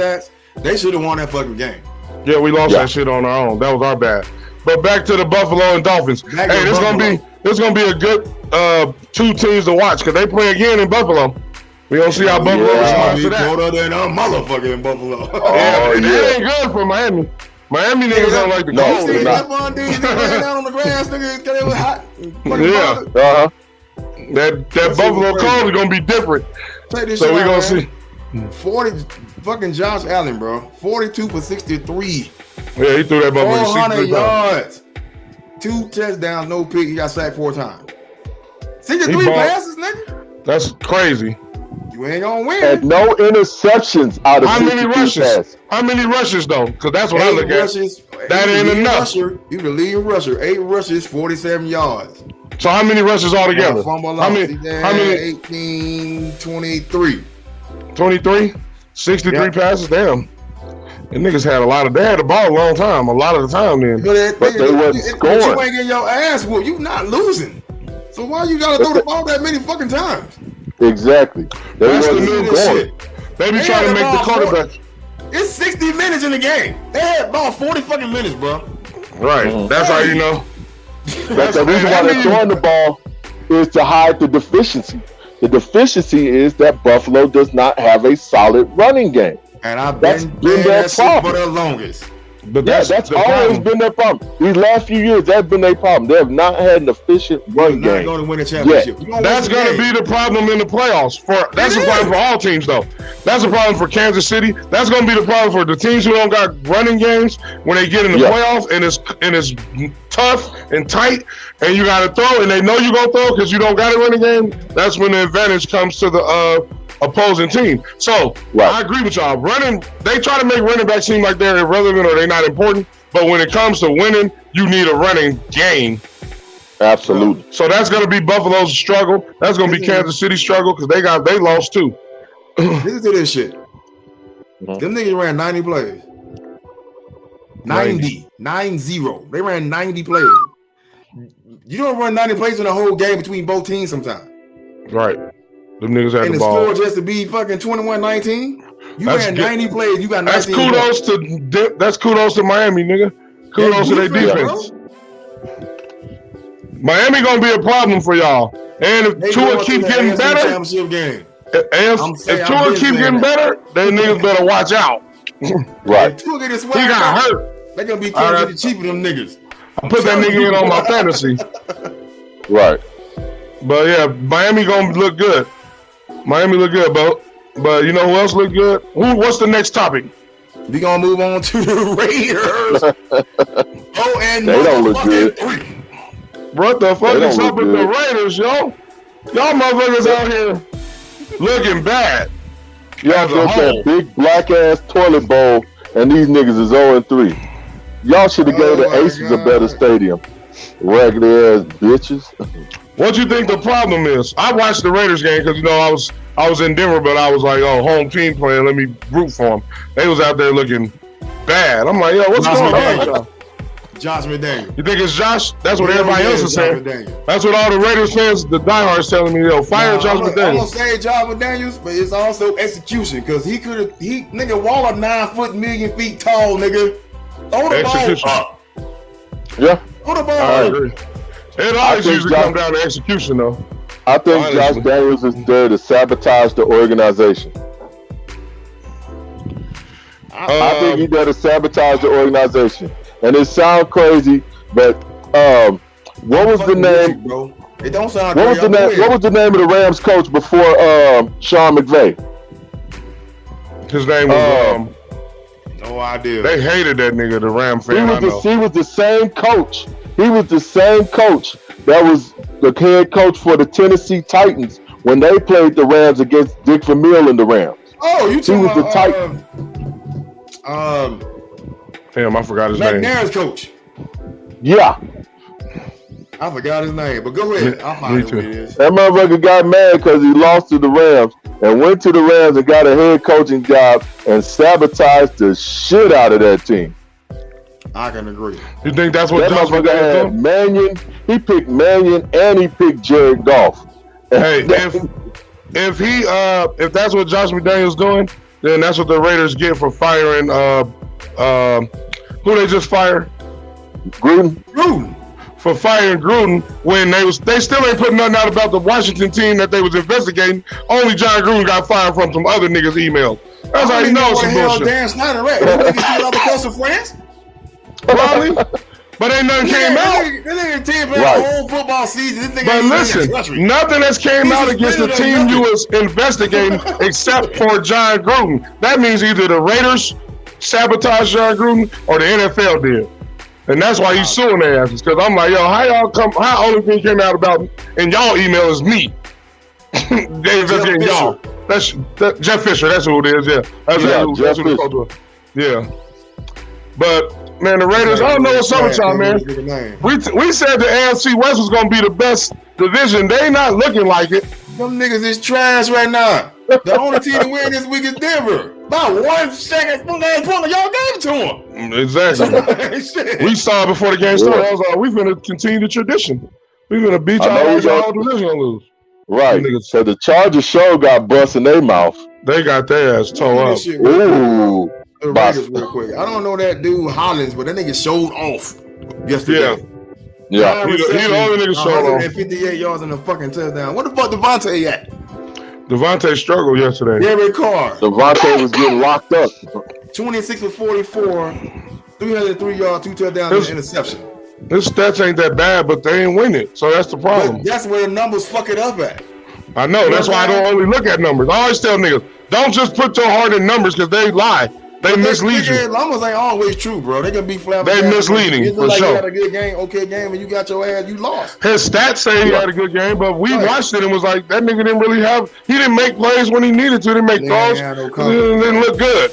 They should have won that fucking game. Yeah, we lost that shit on our own. That was our bad. But back to the Buffalo and Dolphins. This gonna be a good 2 teams to watch because they play again in Buffalo. We gonna see how Buffalo responds to that. Colder than a motherfucker in Buffalo. That ain't good for Miami. Miami niggas don't like the cold. They down on the grass, niggas, because it was hot. Yeah. That Buffalo cold is gonna be different. So we gonna see 40 fucking Josh Allen, bro. 42 for 63. Yeah, he threw that motherfucker 400 yards. 2 touchdowns, no pick. He got sacked 4 times. 63 passes, nigga. That's crazy. You ain't gonna win. And no interceptions out of 63 passes. How many rushes though? Because that's what I look at. That ain't enough. You the lead rusher. 8 rushes, 47 yards. So how many rushes altogether? How many? 18, 23. 23? 63 passes? Damn. And niggas they had the ball a long time, a lot of the time then. But they wasn't scoring. You ain't getting your ass whooped. You not losing. So why you gotta throw the ball that many fucking times? Exactly. That's the new shit. They be trying to make the quarterback. It's 60 minutes in the game. They had ball 40 fucking minutes, bro. Right. That's how you know. That's the reason why they're throwing the ball is to hide the deficiency. The deficiency is that Buffalo does not have a solid running game. And I've been their problem for the longest. But that's always been their problem. These last few years, that's been their problem. They have not had an efficient run game. They're not going to win a championship. That's going to be the problem in the playoffs. That's a problem for all teams, though. That's a problem for Kansas City. That's going to be the problem for the teams who don't got running games when they get in the playoffs, and it's tough and tight, and you got to throw, and they know you're going to throw because you don't got a running game, that's when the advantage comes to the opposing team. So I agree with y'all. They try to make running backs seem like they're irrelevant or they're not important, but when it comes to winning, you need a running game. Absolutely. So that's going to be Buffalo's struggle. That's going to be Kansas City's struggle because they lost too. Listen to this shit. Them niggas ran 90 plays. 90. They ran 90 plays. You don't run 90 plays in a whole game between both teams sometimes. Right. Them niggas had the ball. And the score just to be fucking 21-19? You ran 90 plays. You got 19 That's kudos to Miami, nigga. Kudos to their defense. Miami going to be a problem for y'all. And if Tua keep getting better, if Tua keep getting better, then niggas better watch out. Right. If Tua get his he got hurt. They gonna be Kansas City cheap for them niggas. I put that nigga in on my fantasy. Right. But yeah, Miami gonna look good. Miami look good, but you know who else look good? What's the next topic? We gonna move on to the Raiders. And they don't look good. What the fuck is up with the Raiders, yo? Y'all motherfuckers out here looking bad. Y'all built that big black ass toilet bowl, and these niggas is 0-3. Y'all should have gave the Aces a better stadium. Regular ass bitches. What you think the problem is? I watched the Raiders game because I was in Denver, but I was like, home team playing. Let me root for them. They was out there looking bad. I'm like, yo, what's going on, y'all? Josh McDaniels. You think it's Josh? That's what everybody else is saying. That's what all the Raiders fans, the diehards, telling me. Yo, fire Josh McDaniels. I'm gonna say Josh McDaniels, but it's also execution because nigga Waller 9 foot, million feet tall, nigga. Throw the ball up. Yeah. Throw the ball. I agree. It always usually come down to execution, though. I think Josh Daniels is there to sabotage the organization. I think he's there to sabotage the organization. And it sounds crazy, but what was the name? Bro. It don't sound what was the name? What was the name of the Rams coach before Sean McVay? His name was no idea. They hated that nigga, the Ram fan. He was the same coach. He was the same coach that was the head coach for the Tennessee Titans when they played the Rams against Dick Vermeil and the Rams. Oh, you talking about the Titan? Damn, I forgot his name. McNair's coach. Yeah. I forgot his name, but go ahead. I'll find out who it is. That motherfucker got mad because he lost to the Rams and went to the Rams and got a head coaching job and sabotaged the shit out of that team. I can agree. You think that's what that motherfucker had? Mannion. He picked Mannion and he picked Jared Goff. Hey, if that's what Josh McDaniels doing, then that's what the Raiders get for firing who they just fired? Gruden. For firing Gruden when they still ain't putting nothing out about the Washington team that they was investigating. Only John Gruden got fired from some other niggas' emails. That's how you know some bullshit. Dan Snyder at? That nigga still out the coast of France? Probably. But ain't nothing came out. That nigga team played the whole football season. But listen, nothing has came out against the team you was investigating except for John Gruden. That means either the Raiders sabotaged John Gruden or the NFL did. And that's why he's suing their asses. Because I'm like, yo, how only thing came out about in y'all email is me. They investigating y'all. That's Jeff Fisher, that's who it is, yeah. That's who the coach was. Yeah. But man, the Raiders, I don't know what's up with y'all, man. We said the AFC West was gonna be the best division. They not looking like it. Them niggas is trash right now. The only team to win this week is Denver. About 1 second, y'all gave it to them. Exactly. We saw it before the game started. I was like, we're gonna continue the tradition. We're gonna beat y'all division and lose. Right. So the Chargers show got bust in their mouth. They got their ass tore up. Ooh. The Raiders real quick. I don't know that dude Hollins, but that nigga showed off yesterday. Yeah. He the only nigga showed off. 158 yards in the fucking touchdown. What the fuck Devontae at? Devontae struggled yesterday. Derek Carr. Devontae was getting locked up. 26 for 44, 303 yards, 2 touchdowns, and an interception. His stats ain't that bad, but they ain't winning. So that's the problem. But that's where the numbers fuck it up at. I know. That's why I don't only look at numbers. I always tell niggas, don't just put your heart in numbers because they lie. They mislead you. Numbers ain't always true, bro. They can be flat. They misleading for like sure. You had a good game, okay game, and you got your ass, you lost. His stats say he had a good game, but we watched it and was like, that nigga didn't really have. He didn't make plays when he needed to. Didn't make throws. Didn't look good.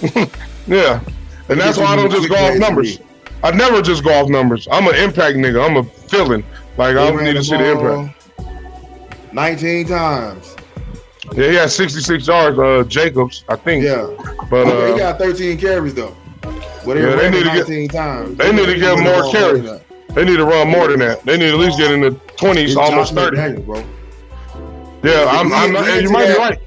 Yeah, and that's why I don't just go off numbers. I never just go off numbers. I'm an impact nigga. I'm a feeling. Like I don't need to see the impact. 19 times. Yeah, he had 66 yards, Jacobs, I think. Yeah. But he got 13 carries though. But they need to 19 times. They need to get more carries. They need to run more than that. They need to at least get in the 20s, almost 30. Daniel, bro. Yeah, I'm not, you might be right.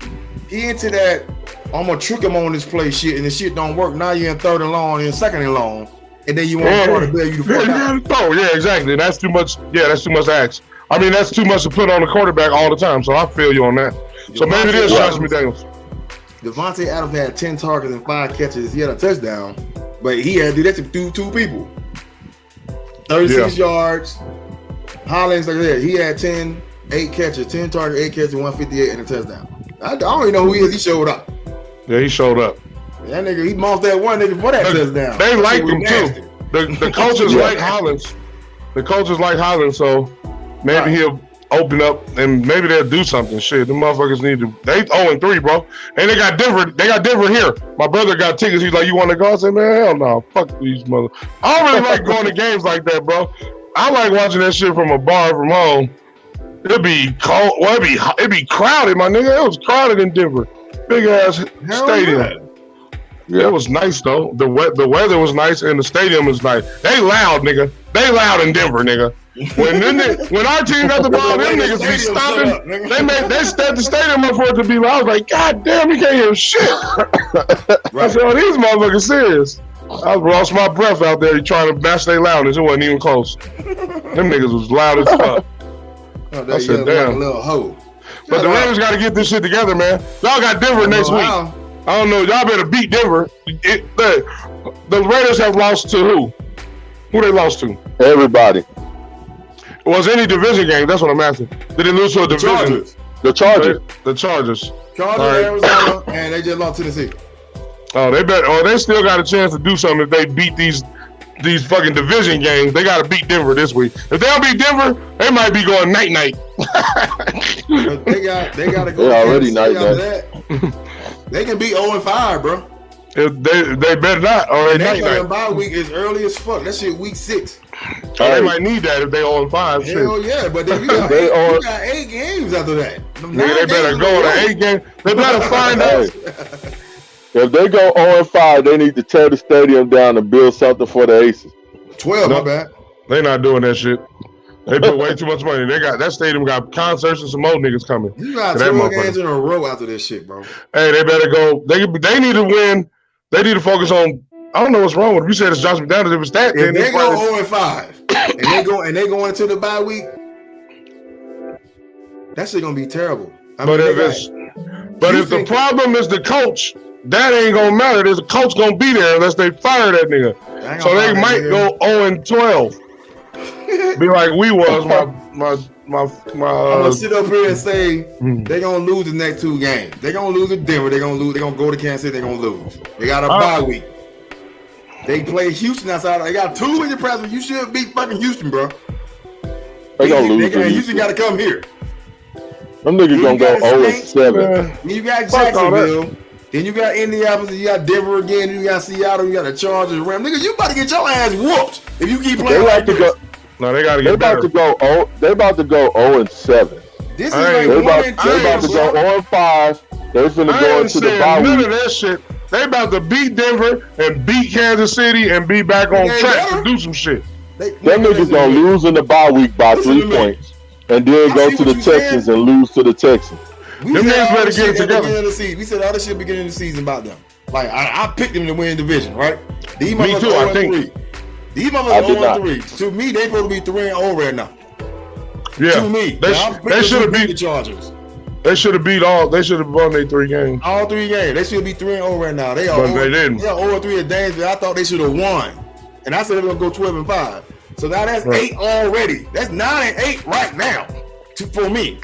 He into that, I'm gonna trick him on this play shit, and the shit don't work. Now you're in 3rd and long, and 2nd and long, and then you want to bail you to fuck out. Yeah, exactly. That's too much. Yeah, that's too much to ask. I mean, that's too much to put on the quarterback all the time. So I feel you on that. So maybe it is Josh McDaniels. Devontae Adams had 10 targets and 5 catches. He had a touchdown, but he had to do that to 2 people. 36 yards. Hollins, like that, he had 8 catches, 10 targets, 8 catches, 158, and a touchdown. I don't even know who he is. He showed up. Yeah, he showed up. That nigga, he mossed that one nigga for that touchdown. They like him too. The coaches like Hollins. The coaches like Hollins, so maybe he'll open up and maybe they'll do something. Shit, the motherfuckers need to. They 0-3, bro. And they got Denver here. My brother got tickets. He's like, you want to go? I said, man, hell no. Fuck these mother. I don't really like going to games like that, bro. I like watching that shit from a bar from home. It'd be cold. Well, it'd be crowded, my nigga. It was crowded in Denver. Big ass stadium. Yeah, it was nice though. The weather was nice and the stadium was nice. They loud, nigga. They loud in Denver, nigga. When our team got the ball, them niggas be stopping. They set the stadium up for it to be loud. I was like, God damn, you can't hear shit. I said, oh, these motherfuckers serious. I lost my breath out there trying to match their loudness. It wasn't even close. Them niggas was loud as fuck. I said, damn. Like a little hoe. But the Raiders got to get this shit together, man. Y'all got Denver next week. I don't know. Y'all better beat Denver. The Raiders have lost to who? Who they lost to? Everybody. Was any division game? That's what I'm asking. Did they lose to a division? The Chargers. The Chargers. Arizona, and they just lost Tennessee. Oh, they still got a chance to do something if they beat these fucking division games. They got to beat Denver this week. If they don't beat Denver, they might be going night. they got to go. They're already night. They can beat 0-5, bro. They better not. Or night. Bye week is early as fuck. That shit week 6. They might need that if they 0-5. Hell yeah, but then you got 8 games after that. They better go to 8 games. They better find out. If they go 0-5, they need to tear the stadium down and build something for the Aces. 12, my bad. They not doing that shit. They put way too much money. They got that stadium got concerts and some more niggas coming. You got 12 games in a row after this shit, bro. Hey, they better go. They need to win. They need to focus on. I don't know what's wrong with them. You said it's Josh McDaniels. If it's that, if they go 0-5 and they go into the bye week, that shit gonna be terrible. But if the problem is the coach, that ain't gonna matter. There's a coach gonna be there unless they fire that nigga. So they might go 0-12. Be like we was. I'm gonna sit up here and say they're gonna lose the next 2 games. They're gonna lose to Denver. They're gonna lose. They're gonna go to Kansas City. They're gonna lose. They got a bye week. They play Houston outside. They got 2 in your presence. You should beat fucking Houston, bro. They gonna lose. Houston got to come here. Them niggas gonna go 0-7. Then you got Jacksonville. Then you got Indianapolis. You got Denver again. You got Seattle. You got the Chargers. Rams. Nigga, you about to get your ass whooped if you keep playing like this. No, they gotta get better. They about to go 0-7. This is like they about to go 0-5. They're finna go into the bye week. None of that shit. They about to beat Denver and beat Kansas City and be back on track to do some shit. Them niggas gonna lose in the bye week by 3 points, and then go to the Texans and lose to the Texans. Them niggas better get it together. We said all this shit beginning of the season about them. Like I picked them to win the division, right? Me too. I think. These motherfuckers are 0-3. To me, they supposed to be 3-0 right now. Yeah. To me, they should have beat the Chargers. They should have beat all. They should have won their 3 games. All 3 games. They should be 3-0 right now. They are. But they didn't. They are 0-3 at Dames. I thought they should have won, and I said they were gonna go 12-5. So now that's 8 already. That's 9-8 right now for me.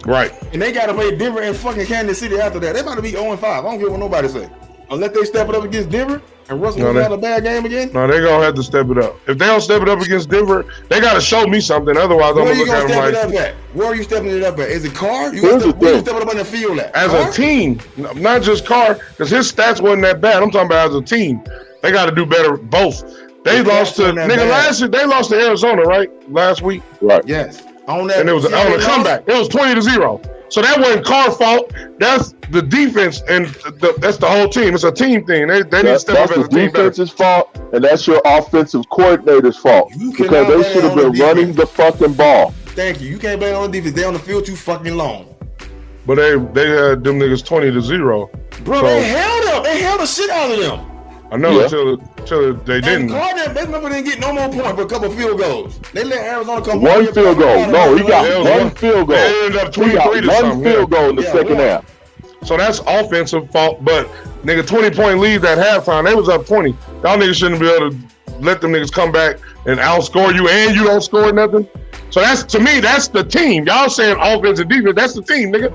Right. And they got to play Denver and fucking Kansas City after that. They about to be 0-5. I don't care what nobody say. Unless they step it up against Denver and Russell Wilson had a bad game again. No, they're gonna have to step it up. If they don't step it up against Denver, they gotta show me something. Otherwise, I'm gonna look at them like, where are you stepping it up at? Is it Carr? Where you stepping it up on the field at? As a team, not just Carr, because his stats wasn't that bad. I'm talking about as a team. They got to do better both. They lost to last year. They lost to Arizona, right? Last week. Right. Yes. On that, and it was on a comeback. It was 20-0. So that wasn't Carr's fault. That's the defense, and that's the whole team. It's a team thing. They need to step up as a team. That's the defense's fault, and that's your offensive coordinator's fault because they should have been running the fucking ball. Thank you. You can't blame on the defense. They on the field too fucking long. But they had them niggas 20-0. Bro, they held up. They held the shit out of them. I know until they didn't. They never didn't get no more points but a couple field goals. They let Arizona come one field goal. No, he got one field goal. They ended up 23 to something. One field goal in the second half. So that's offensive fault. But nigga, 20-point lead at halftime. They was up 20. Y'all niggas shouldn't be able to let them niggas come back and outscore you, and you don't score nothing. So that's, to me, that's the team. Y'all saying offense and defense. That's the team, nigga.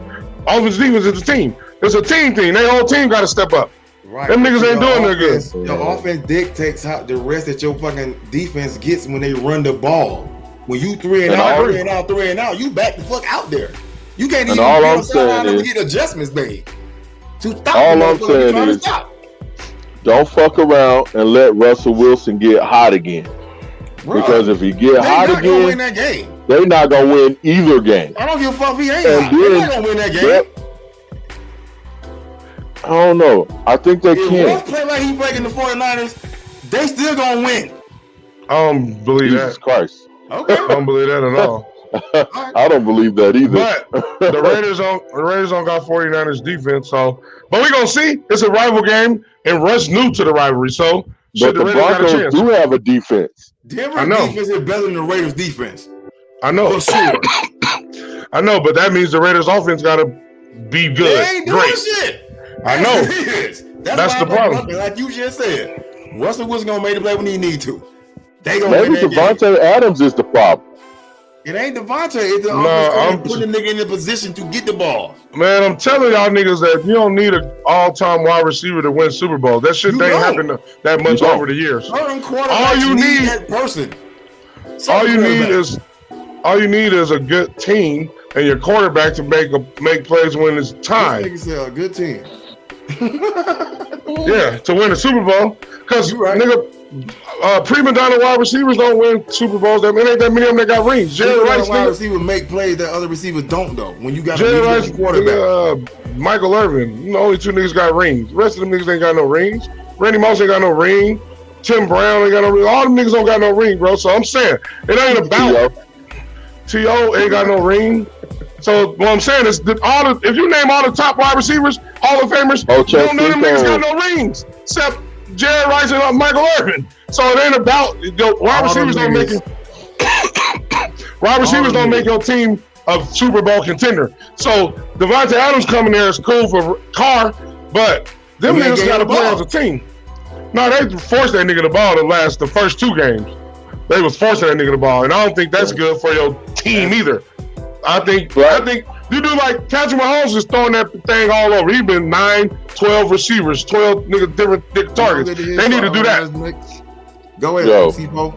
Offense and defense is the team. It's a team thing. Their whole team got to step up. Right. Them niggas ain't doing no good. Your offense dictates how the rest that your fucking defense gets when they run the ball. When you 3 and out, you back the fuck out there. You can't even all I'm saying is get adjustments made. All I'm saying is don't fuck around and let Russell Wilson get hot again. Bro, because if he get hot again, win that game. They're not gonna win either game. I don't give a fuck if he ain't hot. They're not gonna win that game. I don't know. I think they can. If Russ play like he breaking the 49ers, they still gonna win. I don't believe Jesus that. Christ. Okay. I don't believe that at all. I don't believe that either. But the Raiders don't got 49ers defense, so but we're gonna see. It's a rival game, and Russ new to the rivalry, so but the Broncos do have a defense. Denver's defense is better than the Raiders defense. I know. For sure. I know, but that means the Raiders offense gotta be good. They ain't doing shit. I know. That's the problem. Like you just said, Russell Wilson gonna make the play when he need to. They gonna maybe Devontae Adams is the problem. It ain't Devontae. It's the offense putting the nigga in the position to get the ball. Man, I'm telling y'all niggas that you don't need an all-time wide receiver to win Super Bowl. That shit ain't happened that much over the years. All you need that person. All you need is a good team and your quarterback to make plays when it's time. This nigga said a good team. Yeah, to win a Super Bowl. Because nigga, prima donna wide receivers don't win Super Bowls. There ain't that many of them that got rings. Jerry Rice, wide receiver make plays that other receivers don't though. When you got Jerry Rice, quarterback, Michael Irvin, only 2 niggas got rings. The rest of them niggas ain't got no rings. Randy Moss ain't got no ring. Tim Brown ain't got no ring. All them niggas don't got no ring, bro. So I'm saying it ain't about T.O. ain't got no ring. So what I'm saying is that if you name all the top wide receivers, Hall of Famers, none of them niggas got no rings except Jerry Rice and Michael Irvin. So it ain't about wide receivers don't make wide receivers don't make your team a Super Bowl contender. So Devontae Adams coming there is cool for Carr, but them niggas got to play as a team. No, they forced that nigga the ball the first 2 games. They was forcing that nigga the ball, and I don't think that's good for your team either. I think you do like Patrick Mahomes is throwing that thing all over. He been 9, 12 receivers, 12 different targets. They need to do that. Go ahead, C-Bo.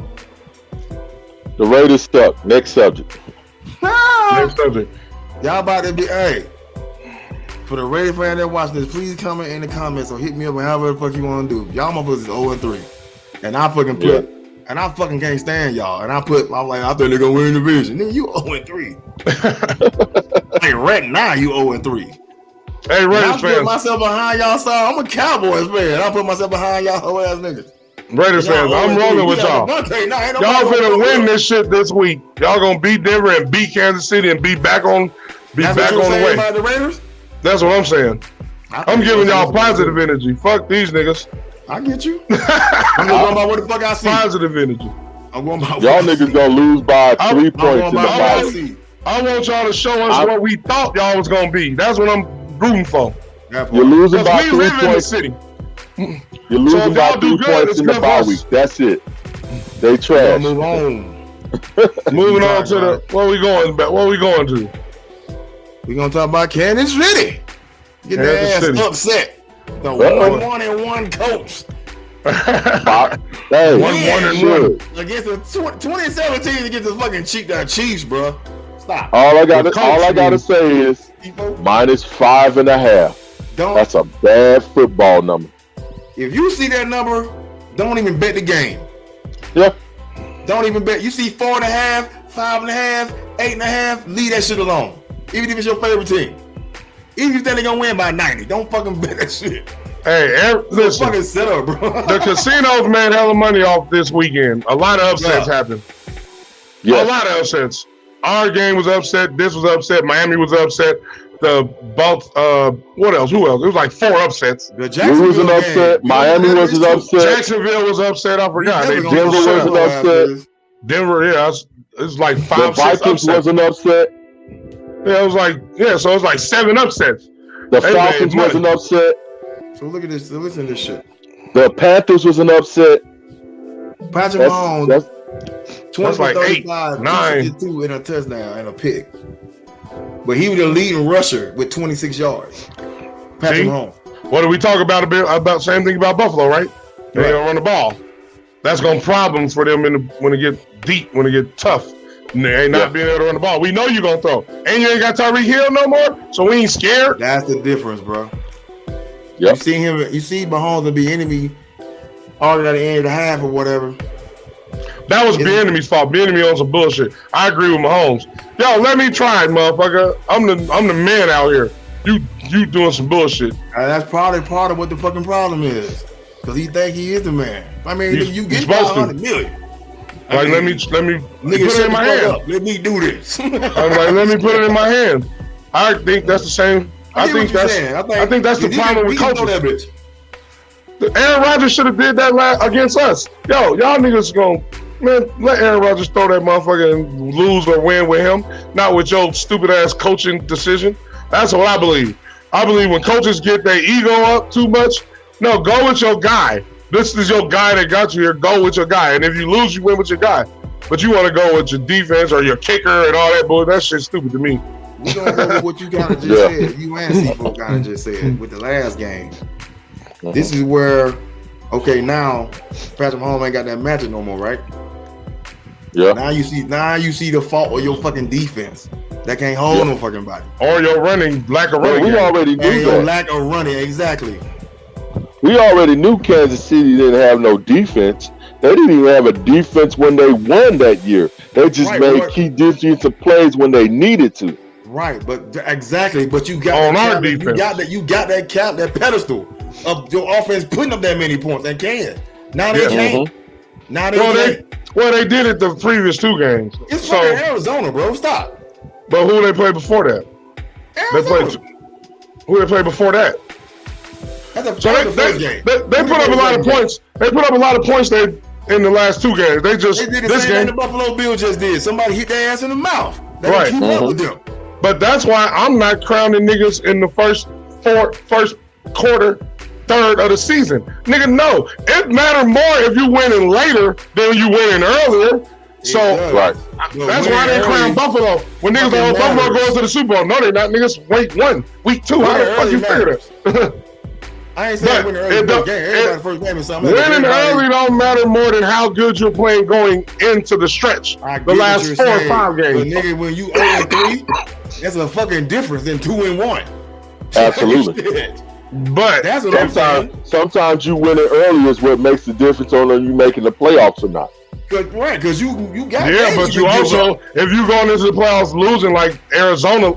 The Raiders stuck. Next subject. Next subject. Y'all about to be, for the Raiders fan that watch this, please comment in the comments or hit me up and however the fuck you want to do. Y'all motherfuckers is 0-3. And I fucking put, and I fucking can't stand y'all. And I'm like, I thought they're going to win the division. Nigga, you 0-3. Like right now, you 0-3. Hey, Raiders fans. I put myself behind y'all. Sorry, I'm a Cowboys fan. I put myself behind y'all whole ass niggas. Raiders fans, I'm rolling with y'all. Y'all finna win this shit this week. Y'all gonna beat Denver and beat Kansas City and be back on the way. About the Raiders? That's what I'm saying. I'm giving y'all positive energy. Fuck these niggas. I get you. I'm going by what the fuck I see. Positive energy. I'm going by y'all niggas gonna lose by 3 points in the bye. I want y'all to show us what we thought y'all was gonna be. That's what I'm rooting for. You're losing by 3 points. In the city. You're losing by 3 points in the bye week. That's it. They trash. Move on. Moving on to the what we going to? We're gonna talk about Kansas City. Get their ass upset The 1-1 Colts. Hey, 1-1 against the 2017 against the fucking Chiefs, bro. Stop. All I gotta say is -5.5. That's a bad football number. If you see that number, don't even bet the game. Yeah. Don't even bet. You see 4.5, 5.5, 8.5, leave that shit alone. Even if it's your favorite team. Even if you think they're gonna win by 90, don't fucking bet that shit. Hey, listen. Fucking setup, bro. The casinos made hella money off this weekend. A lot of upsets happened. Yeah. A lot of upsets. Our game was upset. This was upset. Miami was upset. What else? Who else? It was like 4 upsets. The Jacksonville was an upset. Miami was an upset. Jacksonville was upset. I forgot. Denver was an upset. Denver, yeah. It's like 5, 6 upsets. The Vikings was an upset. Yeah, it was like, so it's like 7 upsets. The Falcons was an upset. So look at this. Listen to this shit. The Panthers was an upset. Patrick Mahomes, 20 like 8, 35, 9. 252 in a touchdown and a pick. But he was the leading rusher with 26 yards. Patrick Mahomes. What did we talk about same thing about Buffalo, right? They don't run the ball. That's gonna problem for them when it get deep, when it get tough. And they ain't not being able to run the ball. We know you're gonna throw. And you ain't got Tyreek Hill no more, so we ain't scared. That's the difference, bro. Yep. You see Mahomes and be enemy all at the end of the half or whatever. That was Bieniemy's fault. Bieniemy on some bullshit. I agree with Mahomes. Yo, let me try it, motherfucker. I'm the man out here. You doing some bullshit. That's probably part of what the fucking problem is. Because he think he is the man. I mean, you get $100 million. Like, let me put it in my hand. Let me do this. I'm like, let me put it in my hand. I think that's the same. I think that's the problem with coaches. Aaron Rodgers should have did that against us. Yo, y'all niggas let Aaron Rodgers throw that motherfucker and lose or win with him, not with your stupid ass coaching decision. That's what I believe. I believe when coaches get their ego up too much, no, go with your guy. This is your guy that got you here. Go with your guy. And if you lose, you win with your guy. But you want to go with your defense or your kicker and all that bull. That shit's stupid to me. We're going to go with what you kind of just said. You and C4 kind of just said with the last game. This is where, now Patrick Mahomes ain't got that magic no more, right? Yeah. Now you see the fault of your fucking defense that can't hold no fucking body. Or your lack of running. We already knew that. Lack of running, exactly. We already knew Kansas City didn't have no defense. They didn't even have a defense when they won that year. They just made key defensive plays when they needed to. Right, but exactly. But you got on our defense. You got that pedestal of your offense putting up that many points. They can. Now they can't. Now they can't. Well, they did it the previous 2 games. It's fucking Arizona, bro. Stop. But who they played before that? Who they played before that? That's the first game. They put up a lot of points. They put up a lot of points in the last 2 games. They did the same thing the Buffalo Bills just did. Somebody hit their ass in the mouth. They didn't keep up with them. But that's why I'm not crowning niggas in the first quarter, third of the season. Nigga, no. It matter more if you winning later than you winning earlier. So that's why they crown Buffalo. When niggas go, Buffalo goes to the Super Bowl. No, they're not. Niggas week 1, week 2. How the fuck you figure that? I ain't saying winning early game. Everybody's first game is something. Winning early don't matter more than how good you're playing going into the stretch. The last 4 or 5 games. But nigga, when you 0-3, that's a fucking difference than 2-1. Absolutely. But that's what I'm saying. Sometimes you winning early is what makes the difference on you making the playoffs or not. Right, because you got. Yeah, but you also, if you going into the playoffs losing like Arizona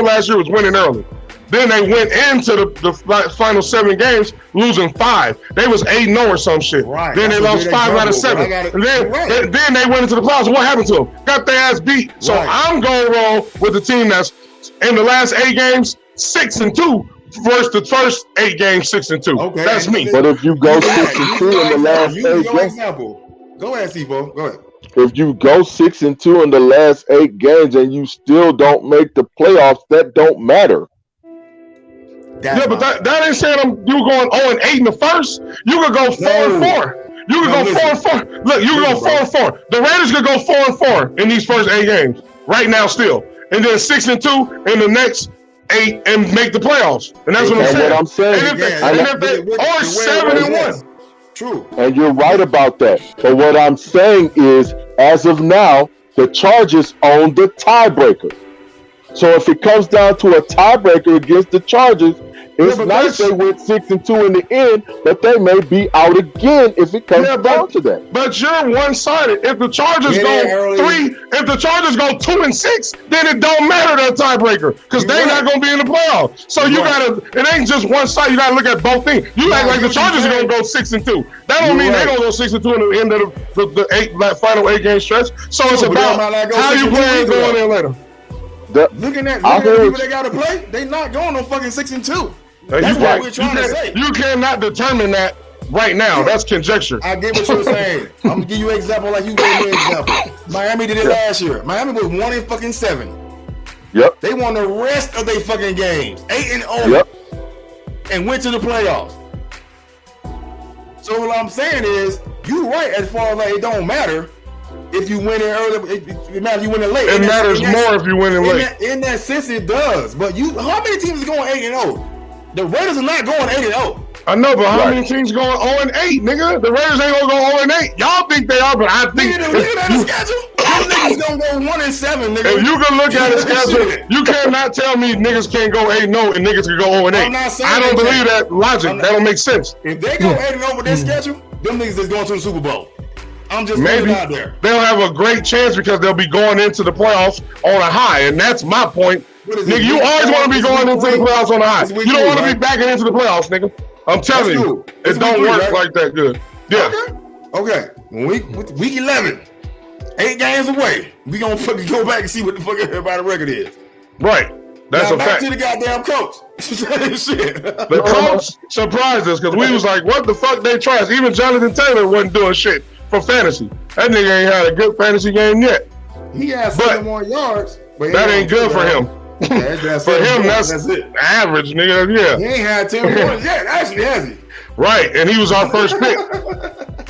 last year was winning early. Then they went into the final 7 games losing 5. They was 8-0 or some shit. Right. Then they lost 5 out of 7. And then they went into the playoffs. What happened to them? Got their ass beat. So I'm going wrong with the team that's in the last 8 games 6-2 versus the first 8 games 6-2. Okay. That's me. But if you go 6-2 in the last 8 games, go ahead, Steve-O. Go ahead. If you go 6-2 in the last 8 games and you still don't make the playoffs, that don't matter. But that ain't saying you going 0-8 in the first. You could go 4-4. You could go 4-4. Look, you could go 4-4. The Raiders could go 4-4 in these first 8 games right now still, and then 6-2 in the next 8 and make the playoffs. And that's what I'm saying. And if they or 7-1. True. And you're right about that. But what I'm saying is, as of now, the Chargers own the tiebreaker. So if it comes down to a tiebreaker against the Chargers, it's nice they went 6-2 in the end, but they may be out again if it comes down to that. But you're one-sided. If the Chargers go 2-6, then it don't matter that tiebreaker because they're not going to be in the playoffs. So you gotta. It ain't just one side. You gotta look at both things. You act like the Chargers are going to go 6-2. That don't mean they're going to go 6-2 in the end of the final 8-game stretch. So it's about how you play going in later. Looking at the people they got to play, they not going on fucking 6-2. That's what we're trying to say. You cannot determine that right now. That's conjecture. I get what you're saying. I'm gonna give you an example like you gave me an example. Miami did it last year. Miami was 1-7. Yep. They won the rest of their fucking games, 8-0, and went to the playoffs. So what I'm saying is, you right as far as like it don't matter if you win it early. It matters if you win it late. It matters more if you win it late. In that sense, it does. But how many teams are going 8-0? The Raiders are not going 8-0. I know, but how many teams going 0-8, nigga? The Raiders ain't gonna go 0-8. Y'all think they are, but I think look at the schedule. Those niggas gonna go 1-7, nigga. If you can look at the schedule, you cannot tell me niggas can't go 8-0 and niggas can go 0-8. I don't believe that logic. That don't make sense. If they go 8-0 with their schedule, them niggas is going to the Super Bowl. I'm just maybe out there. They'll have a great chance because they'll be going into the playoffs on a high, and that's my point. Nigga, you always want to be going into the playoffs on the high. You don't want to be backing into the playoffs, nigga. I'm telling you, it don't work like that good. Yeah. Okay. Week 11, 8 games away. We gonna fucking go back and see what the fuck everybody's record is. Right. That's a fact. Back to the goddamn Colts. Shit. The Colts surprised us because we was like, what the fuck they trash? Even Jonathan Taylor wasn't doing shit for fantasy. That nigga ain't had a good fantasy game yet. He had 7 more yards. But that ain't good for him. For him, that's it. Average, nigga. Yeah. He ain't had 10 points yet, actually, has he? Right, and he was our first pick.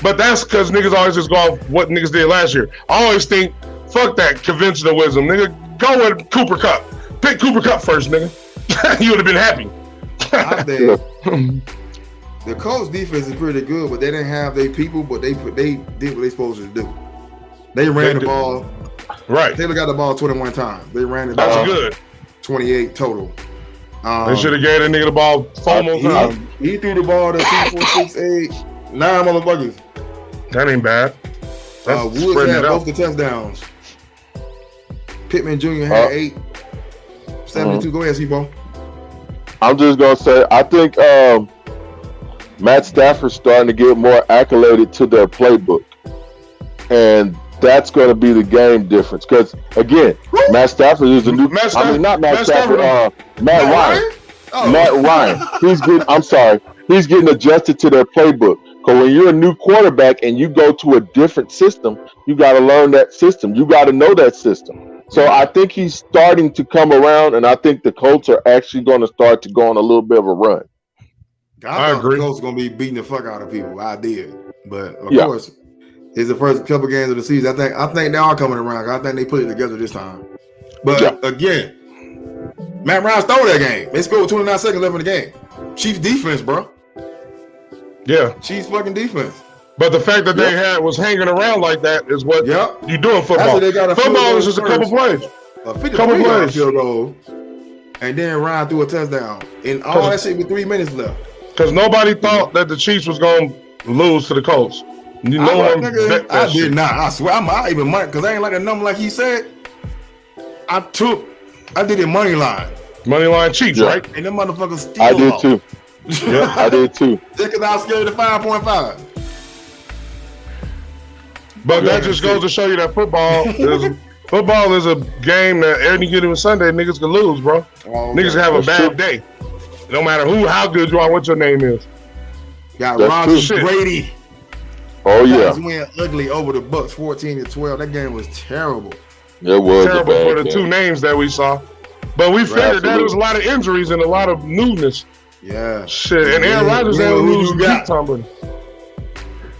But that's because niggas always just go off what niggas did last year. I always think, fuck that conventional wisdom, nigga. Go with Cooper Kupp. Pick Cooper Kupp first, nigga. You would have been happy. I think the Colts defense is pretty good, but they didn't have their people, but they did what they supposed to do. They ran the ball. Right. Taylor got the ball 21 times. They ran the ball. That's good. 28 total. They should have gave that nigga the ball 4 more times. He threw the ball to 2, 4, 6, 8, 9 motherfuckers. That ain't bad. Woods had both the touchdowns. Pittman Jr. had 8. 72. Go ahead, C-Ball. I'm just gonna say, I think Matt Stafford's starting to get more accoladed to their playbook, and that's going to be the game difference. Because again, Matt Stafford is the new. Matt Ryan. Matt Ryan. He's getting adjusted to their playbook. Because when you're a new quarterback and you go to a different system, you got to learn that system. You got to know that system. So I think he's starting to come around, and I think the Colts are actually going to start to go on a little bit of a run. I agree. The Colts are going to be beating the fuck out of people. I did, but of course, it's the first couple games of the season. I think they are coming around. I think they put it together this time. But again, Matt Ryan stole that game. They scored 29 seconds left in the game. Chiefs defense, bro. Yeah, Chiefs fucking defense. But the fact that they had was hanging around like that is what you do in football. Football is just a couple plays. Couple plays. Field goal, and then Ryan threw a touchdown. And all that shit with 3 minutes left. Because nobody thought that the Chiefs was going to lose to the Colts. I did not. I swear. I even money because I ain't like a number like he said. I did it money line. Money line Chiefs, right? And them motherfuckers still I did too. Yeah, I did too. Just because I was scared of 5.5. But that just goes to show you that football is a game that any given Sunday niggas can lose, bro. Niggas can have a bad day. No matter how good you are, what your name is. Got Rodgers, Brady. Oh yeah. Went ugly over the Bucks 14-12. That game was terrible. It was terrible for the 2 names that we saw. But we figured that there was a lot of injuries and a lot of newness. Yeah. Shit. And Aaron Rodgers ain't losing Pete Tomlin.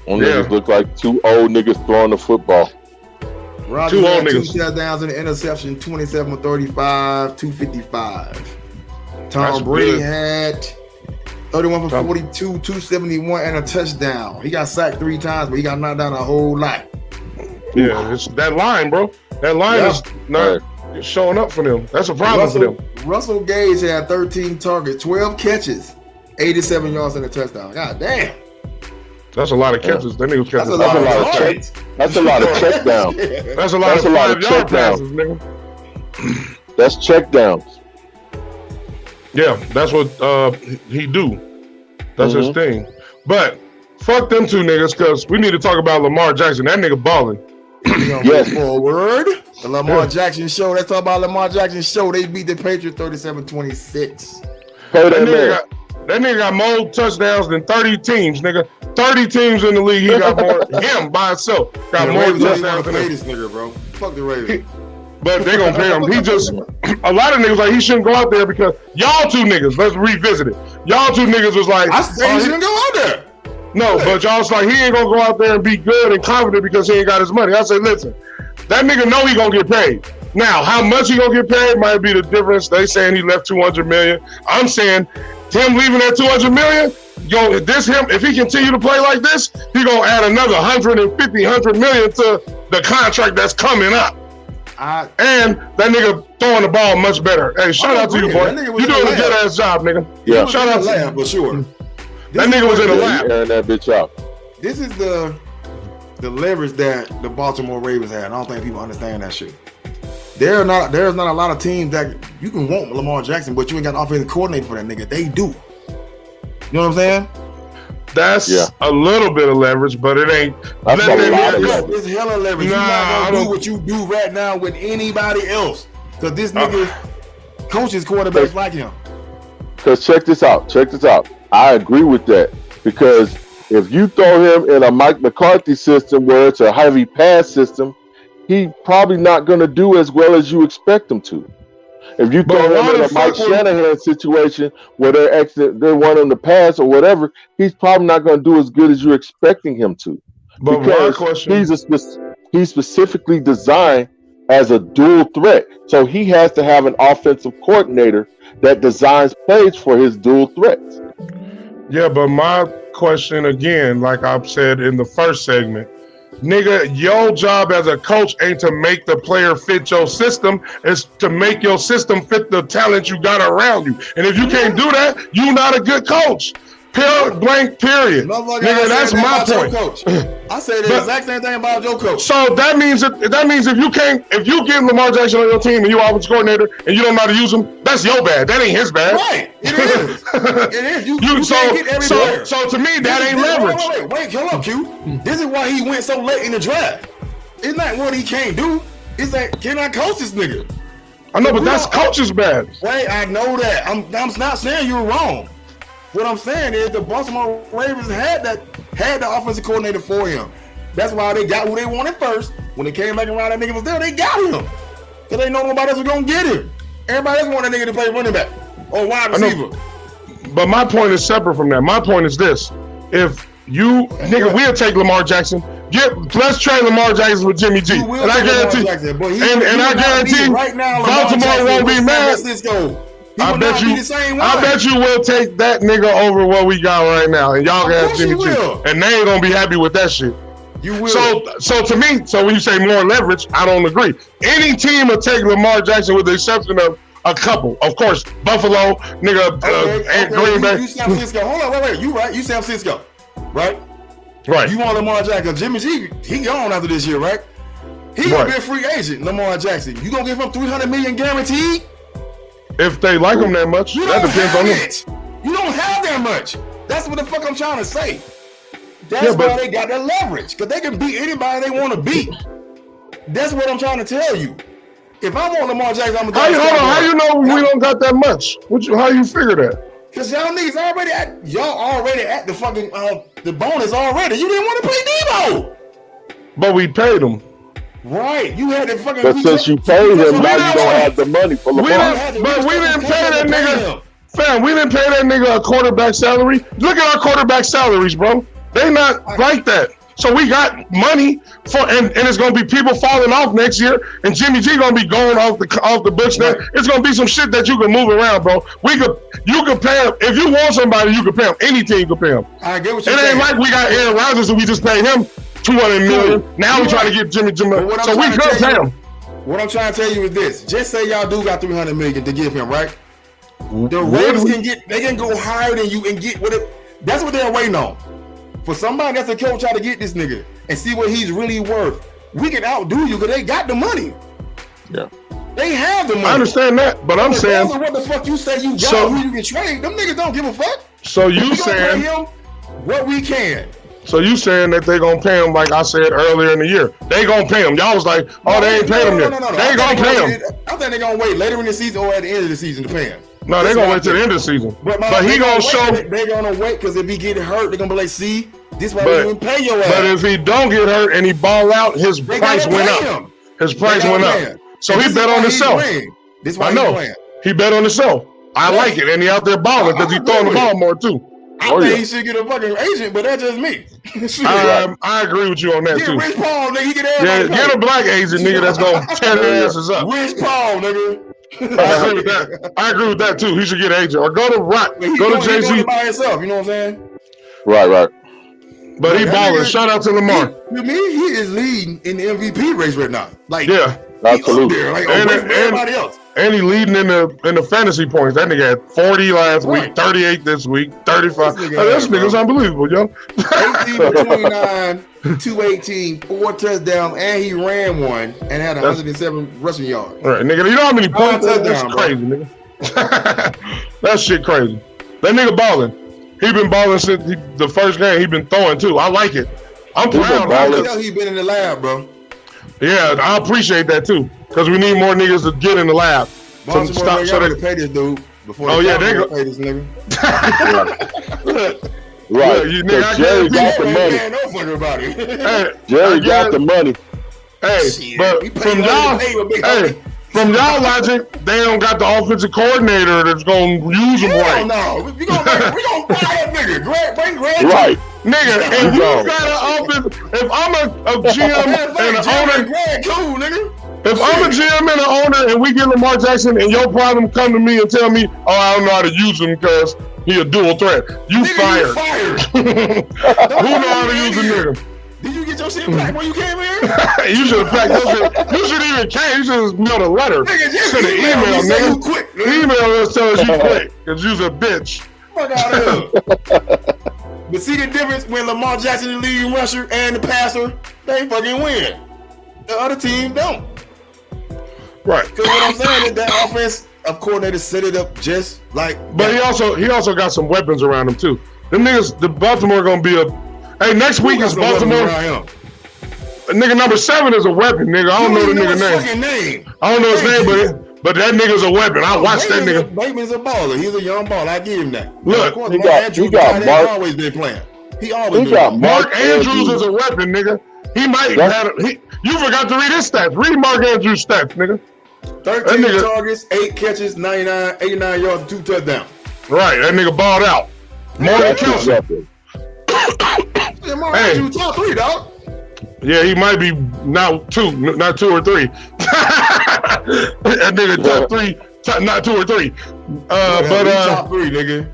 Niggas look like 2 old niggas throwing the football. Rodgers had 2 touchdowns and an interception, 27-35, 255. Tom Brady had 31 for 42, 271, and a touchdown. He got sacked 3 times, but he got knocked down a whole lot. Yeah, it's that line, bro. That line is not showing up for them. That's a problem for them. Russell Gage had 13 targets, 12 catches, 87 yards and a touchdown. God damn. That's a lot of catches. That nigga's catching. That's a lot of checkdowns. That's a lot of 5-yard passes, nigga. That's checkdowns. Yeah, that's what he do. That's his thing. But fuck them 2 niggas, because we need to talk about Lamar Jackson. That nigga balling. Yes. Forward. The Lamar Jackson Show. Let's talk about Lamar Jackson Show. They beat the Patriots 37-26. That nigga got more touchdowns than 30 teams, nigga. 30 teams in the league. He got more. Him by himself got more touchdowns than this nigga, bro. Fuck the Ravens. But they gonna pay him. He just a lot of niggas like he shouldn't go out there because y'all 2 niggas. Let's revisit it. Y'all 2 niggas was like, I said he shouldn't go out there. No, but y'all was like he ain't gonna go out there and be good and confident because he ain't got his money. I said, listen, that nigga know he gonna get paid. Now, how much he gonna get paid might be the difference. They saying he left $200 million. I'm saying him leaving that $200 million. If he continue to play like this, he gonna add another $100 million to the contract that's coming up. And that nigga throwing the ball much better. Hey, shout out to you, boy. You doing a good ass job, nigga. Yeah, shout out to you for sure. That nigga was in the lab. Airing that bitch out. This is the leverage that the Baltimore Ravens had. I don't think people understand that shit. There's not a lot of teams that you can want Lamar Jackson, but you ain't got an offensive coordinator for that nigga. They do. You know what I'm saying? That's a little bit of leverage, but it ain't. That's a lot of leverage. It's hella leverage. You're not gonna do what you do right now with anybody else, because this nigga coaches quarterbacks like him. Because check this out. I agree with that, because if you throw him in a Mike McCarthy system where it's a heavy pass system, he's probably not going to do as well as you expect him to. If you throw him in a Mike Shanahan situation where they want him to pass or whatever, he's probably not going to do as good as you're expecting him to. But because he's specifically designed as a dual threat. So he has to have an offensive coordinator that designs plays for his dual threats. Yeah, but my question again, like I've said in the first segment, nigga, your job as a coach ain't to make the player fit your system. It's to make your system fit the talent you got around you. And if you can't do that, you're not a good coach. Blank period. Nigga, that's my point. I say the exact same thing about your coach. So that means if you get Lamar Jackson on your team and you offensive coordinator and you don't know how to use him, that's your bad. That ain't his bad. Right. It is. It is. You can't get every player. So to me, that ain't leverage. Wait, hold up, Q. This is why he went so late in the draft. It's not what he can't do. It's like, can I coach this nigga? I know, but that's coach's bad. Wait, I know that. I'm not saying you're wrong. What I'm saying is the Baltimore Ravens had the offensive coordinator for him. That's why they got who they wanted first. When they came back around, that nigga was there. They got him because they know nobody else was gonna get him. Everybody else wanted a nigga to play running back or wide receiver. But my point is separate from that. My point is this: if you we'll take Lamar Jackson. Let's trade Lamar Jackson with Jimmy G. And I guarantee, I guarantee, right now, Baltimore won't be mad. I bet you will take that nigga over what we got right now, and y'all can have Jimmy G, and they ain't gonna be happy with that shit. You will. So to me, when you say more leverage, I don't agree. Any team will take Lamar Jackson with the exception of a couple. Of course, Buffalo, and Green Bay. You San Francisco. Hold on, wait. You right? You San Francisco, right? Right. You want Lamar Jackson? Jimmy G, he gone after this year, right? He gonna be a free agent. Lamar Jackson. You gonna give him $300 million guaranteed? If they like him that much, that depends on them. You don't have that much. That's what the fuck I'm trying to say. That's why they got that leverage, because they can beat anybody they want to beat. That's what I'm trying to tell you. If I want Lamar Jackson, I'm gonna. How you know we don't got that much? How you figure that? Because y'all niggas already at the fucking the bonus already. You didn't want to play Debo. But we paid him. Right, you had to fucking. But since you paid him, now you don't have the money for Lamar. But we didn't pay that nigga. Fam, we didn't pay that nigga a quarterback salary. Look at our quarterback salaries, bro. They not like that. So we got money and it's gonna be people falling off next year, and Jimmy G gonna be going off the books now. It's gonna be some shit that you can move around, bro. You can pay him if you want somebody. You can pay him. Any team can pay him. I get what you're saying. It ain't like we got Aaron Rodgers and we just paid him $200 million. Now we trying to get Jimmy. So we could pay him. What I'm trying to tell you is this: just say y'all do got $300 million to give him, right? The Ravens can go higher than you and get what it. That's what they're waiting on. For somebody that's a coach try to get this nigga and see what he's really worth. We can outdo you because they got the money. Yeah. They have the money. I understand that, but I'm saying what the fuck you say you got who you can trade. Them niggas don't give a fuck. So you saying pay him what we can. So you saying that they gonna pay him like I said earlier in the year. They gonna pay him. Y'all was like, oh, they ain't paying him yet. They ain't gonna pay him. I think they gonna wait later in the season or at the end of the season to pay him. No, they're gonna wait till the end of the season. But he gonna show. They're gonna wait because if he get hurt, they're gonna be like, see, this why we didn't pay your ass. But if he don't get hurt and he ball out, his price went up. His price went up. So he bet on himself. This why I know. He bet on himself. I like it, and he out there balling because he throwing the ball more too. I think he should get a fucking agent, but that's just me. I agree with you on that too. Rich Paul, nigga, he get a black agent, nigga, that's gonna tear their asses up. Rich Paul, nigga. I agree with that. I agree with that too. He should get an agent or go to Rock. Go to Jay-Z by himself. You know what I'm saying? Right. But he balling. Shout out to Lamar. To me, he is leading in the MVP race right now. Like, yeah, absolutely. There, like, and everybody else. And he leading in the fantasy points. That nigga had 40 last week, 38 this week, 35. This nigga's unbelievable, yo. 18 for 29, 218, 4 touchdowns, and he ran one and had 107 rushing yards. All right, nigga. You know how many points? That's crazy, nigga. That shit crazy. That nigga balling. He been balling since the first game. He been throwing too. I like it. I'm proud. I can tell he been in the lab, bro. Yeah, I appreciate that too. Because we need more niggas to get in the lab. Baltimore, so they can pay this dude before they go pay this nigga. Right. Yeah, nigga, Jerry got the money. Jerry got the money. Hey, but from y'all logic, they don't got the offensive coordinator that's gonna use them right. No, we gonna buy that nigga. Bring Greg. Right. Nigga, if you got an offense, if I'm a GM and an owner, if I'm a GM and an owner and we get Lamar Jackson and your problem come to me and tell me, oh, I don't know how to use him because he a dual threat, you fired. Who know how to use a nigga? Did you get your shit back when you came here? You should have packed your shit. You should even came. You should have mailed a letter. Send an email, nigga. Email us tell us you quit because you's a bitch. Fuck out of here. But see the difference when Lamar Jackson is the leading rusher and the passer, they fucking win. The other team don't. Right. Because what I'm saying is that offense of coordinator set it up just like. But he also got some weapons around him too. Them niggas, the Baltimore gonna be a. Hey, next week is Baltimore. Nigga number 7 is a weapon, nigga. I don't know the nigga name. I don't know his name, but that nigga's a weapon. I watched that nigga. Bateman's a baller. He's a young baller. I give him that. Look, he got Mark. Always been playing. He got Mark Andrews is a weapon, nigga. He might have. You forgot to read his stats. Read Mark Andrews' stats, nigga. 13 targets, 8 catches, 89 yards, 2 touchdowns. Right, that nigga balled out. More than Kelsey. Mark Andrews top 3, dog. Yeah, he might be now 2, not 2 or 3. That nigga top 3, not 2 or 3. Top 3, nigga.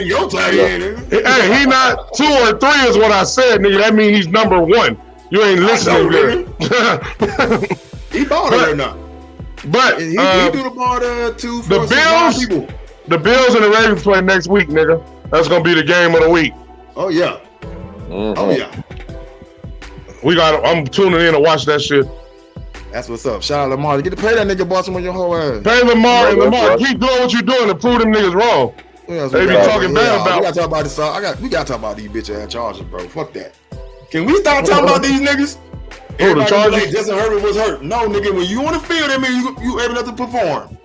Your tight end, nigga. Hey, he not 2 or 3 is what I said, nigga. That means he's number 1. You ain't listening, nigga. He balled it or not? But he do the ball to 2, 4, 6, 9 people. The Bills and the Ravens play next week, nigga. That's gonna be the game of the week. Oh yeah. Oh yeah. I'm tuning in to watch that shit. That's what's up. Shout out Lamar. You get to pay that nigga Baltimore your whole ass. Pay Lamar and Lamar. Keep doing what you're doing to prove them niggas wrong. They be talking bad about. We gotta talk about this. We gotta talk about these bitch ass Chargers, bro. Fuck that. Can we stop talking about these niggas? Who, the Chargers? Like, Justin Herbert was hurt. No, nigga. When you on the field, that mean you able enough to perform.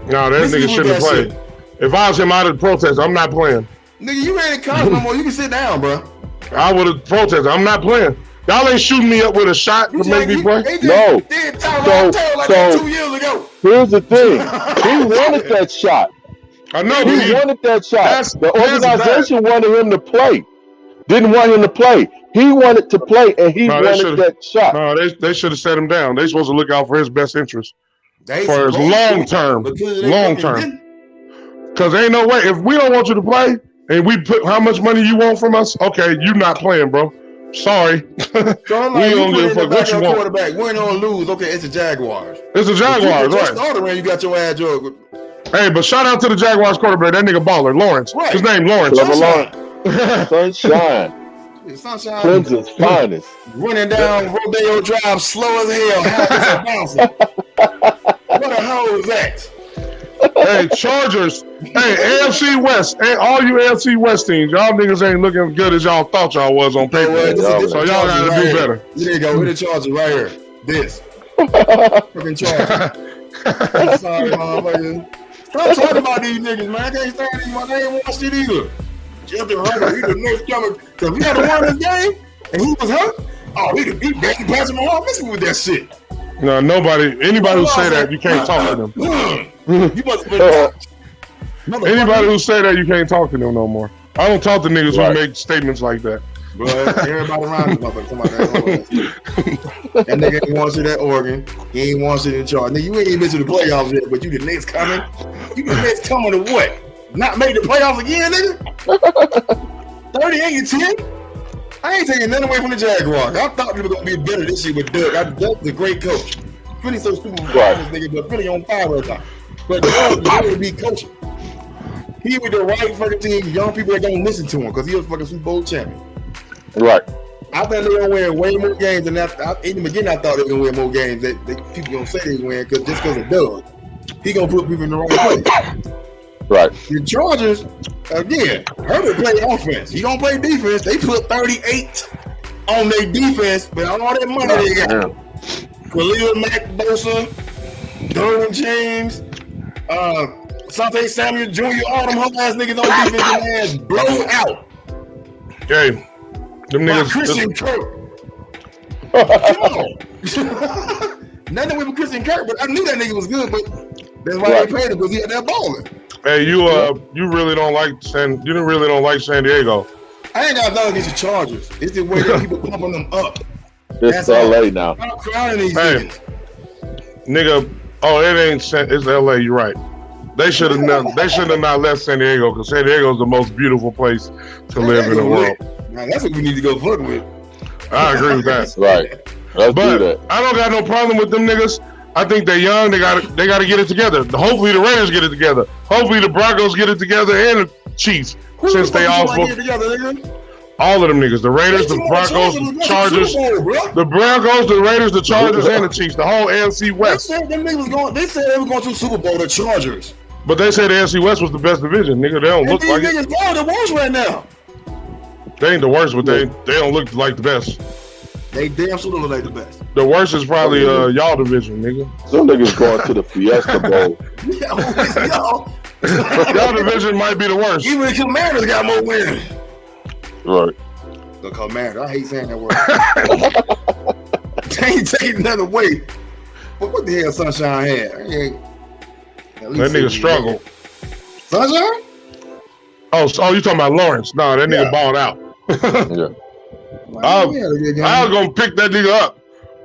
No, that nigga shouldn't have played. If I was him, I'd have protested. I'm not playing. Nigga, you ain't college no more. You can sit down, bro. I would have protested. I'm not playing. Y'all ain't shooting me up with a shot to make me play. No. So 2 years ago. Here's the thing. He wanted that shot. I know. He wanted that shot. The organization wanted him to play. didn't want him to play. He wanted to play, and he wanted that shot. No, they should have set him down. They supposed to look out for his best interest for his long term. Because ain't no way. If we don't want you to play, and we put how much money you want from us, okay, you not playing, bro. Sorry. So we don't give a fuck what you want. Quarterback, win or lose. Okay, it's the Jaguars. It's the Jaguars, right? Started when you got your ass drug. Hey, but shout out to the Jaguars quarterback. That nigga baller, Lawrence. Right. His name Lawrence. Sunshine. Sunshine. Clemson's finest. Running down Rodeo Drive, slow as hell. What the hell is that? Hey, Chargers. Hey, AFC West. Hey, all you AFC West teams, y'all niggas ain't looking good as y'all thought y'all was on paper. So y'all gotta do better. There you go. We're the Chargers right here. This. Fucking Chargers. Sorry, motherfucker. Stop talking about these niggas, man. I can't stand these, man. I ain't watched it either. Justin Herbert, he the next coming. Because we had to win this game, and he was hurt. Oh, he could beat Brady, Patrick Mahomes. Listen with that shit. No, anybody who say that, you can't talk to them. You must have been anybody who say that, you can't talk to them no more. I don't talk to niggas who make statements like that. But everybody around this motherfucker, that nigga ain't want to see that Oregon. He ain't want to see the Chargers. Nigga, you ain't even been to the playoffs yet, but you the next coming. You the next coming to what? Not make the playoffs again, nigga? 38-10? I ain't taking nothing away from the Jaguars. I thought we were going to be better this year with Doug. Doug's a great coach. Philly so stupid with this nigga, but Philly on fire all the time. But Doug is be coaching. He with the right fucking team. Young people that don't listen to him because he was fucking Super Bowl champion. Right. I think they're gonna win way more games than that. In the beginning, I thought they were gonna win more games. People gonna say they win just because of Doug. He gonna put people in the right place. Right. The Chargers, again, Herbert play offense. He don't play defense. They put 38 on their defense, but all that money they got. Khalil Mack, Bosa, Derwin James, Sante Samuel Jr., all them whole ass niggas on defense and ass blow out. Okay. Them niggas. Christian Kirk. Come on. Nothing with Christian Kirk, but I knew that nigga was good, but that's why they paid him, because he had that balling. Hey, you really don't like San Diego. I ain't got nothing against the Chargers. It's the way that people pumping them up. It's LA now. I'm crowding these niggas. Nigga, it's LA, you're right. They should have not left San Diego, because San Diego is the most beautiful place to live in the world. Now, that's what we need to go fuck with. I agree with that. Right. Let's do that. I don't got no problem with them niggas. I think they're young. They got to get it together. Hopefully the Raiders get it together. Hopefully the Broncos get it together, and the Chiefs. Since they all get together, nigga? All of them niggas. The Raiders, the Broncos, the Chargers, the Broncos, the Raiders, the Chargers, and the Chiefs. The whole AFC West. They said they were going to the Super Bowl. The Chargers. But they said the AFC West was the best division, nigga. They don't look like it. These niggas are the worst right now. They ain't the worst, but they don't look like the best. They damn sure look like the best. The worst is probably y'all division, nigga. Some niggas going to the Fiesta Bowl. Y'all division might be the worst. Even the Commanders got more wins. Right. The Commanders. I hate saying that word. They ain't taking nothing away. But what the hell Sunshine had? That nigga struggled. Sunshine? Oh, you talking about Lawrence? No, that nigga balled out. Yeah. I was gonna pick that nigga up.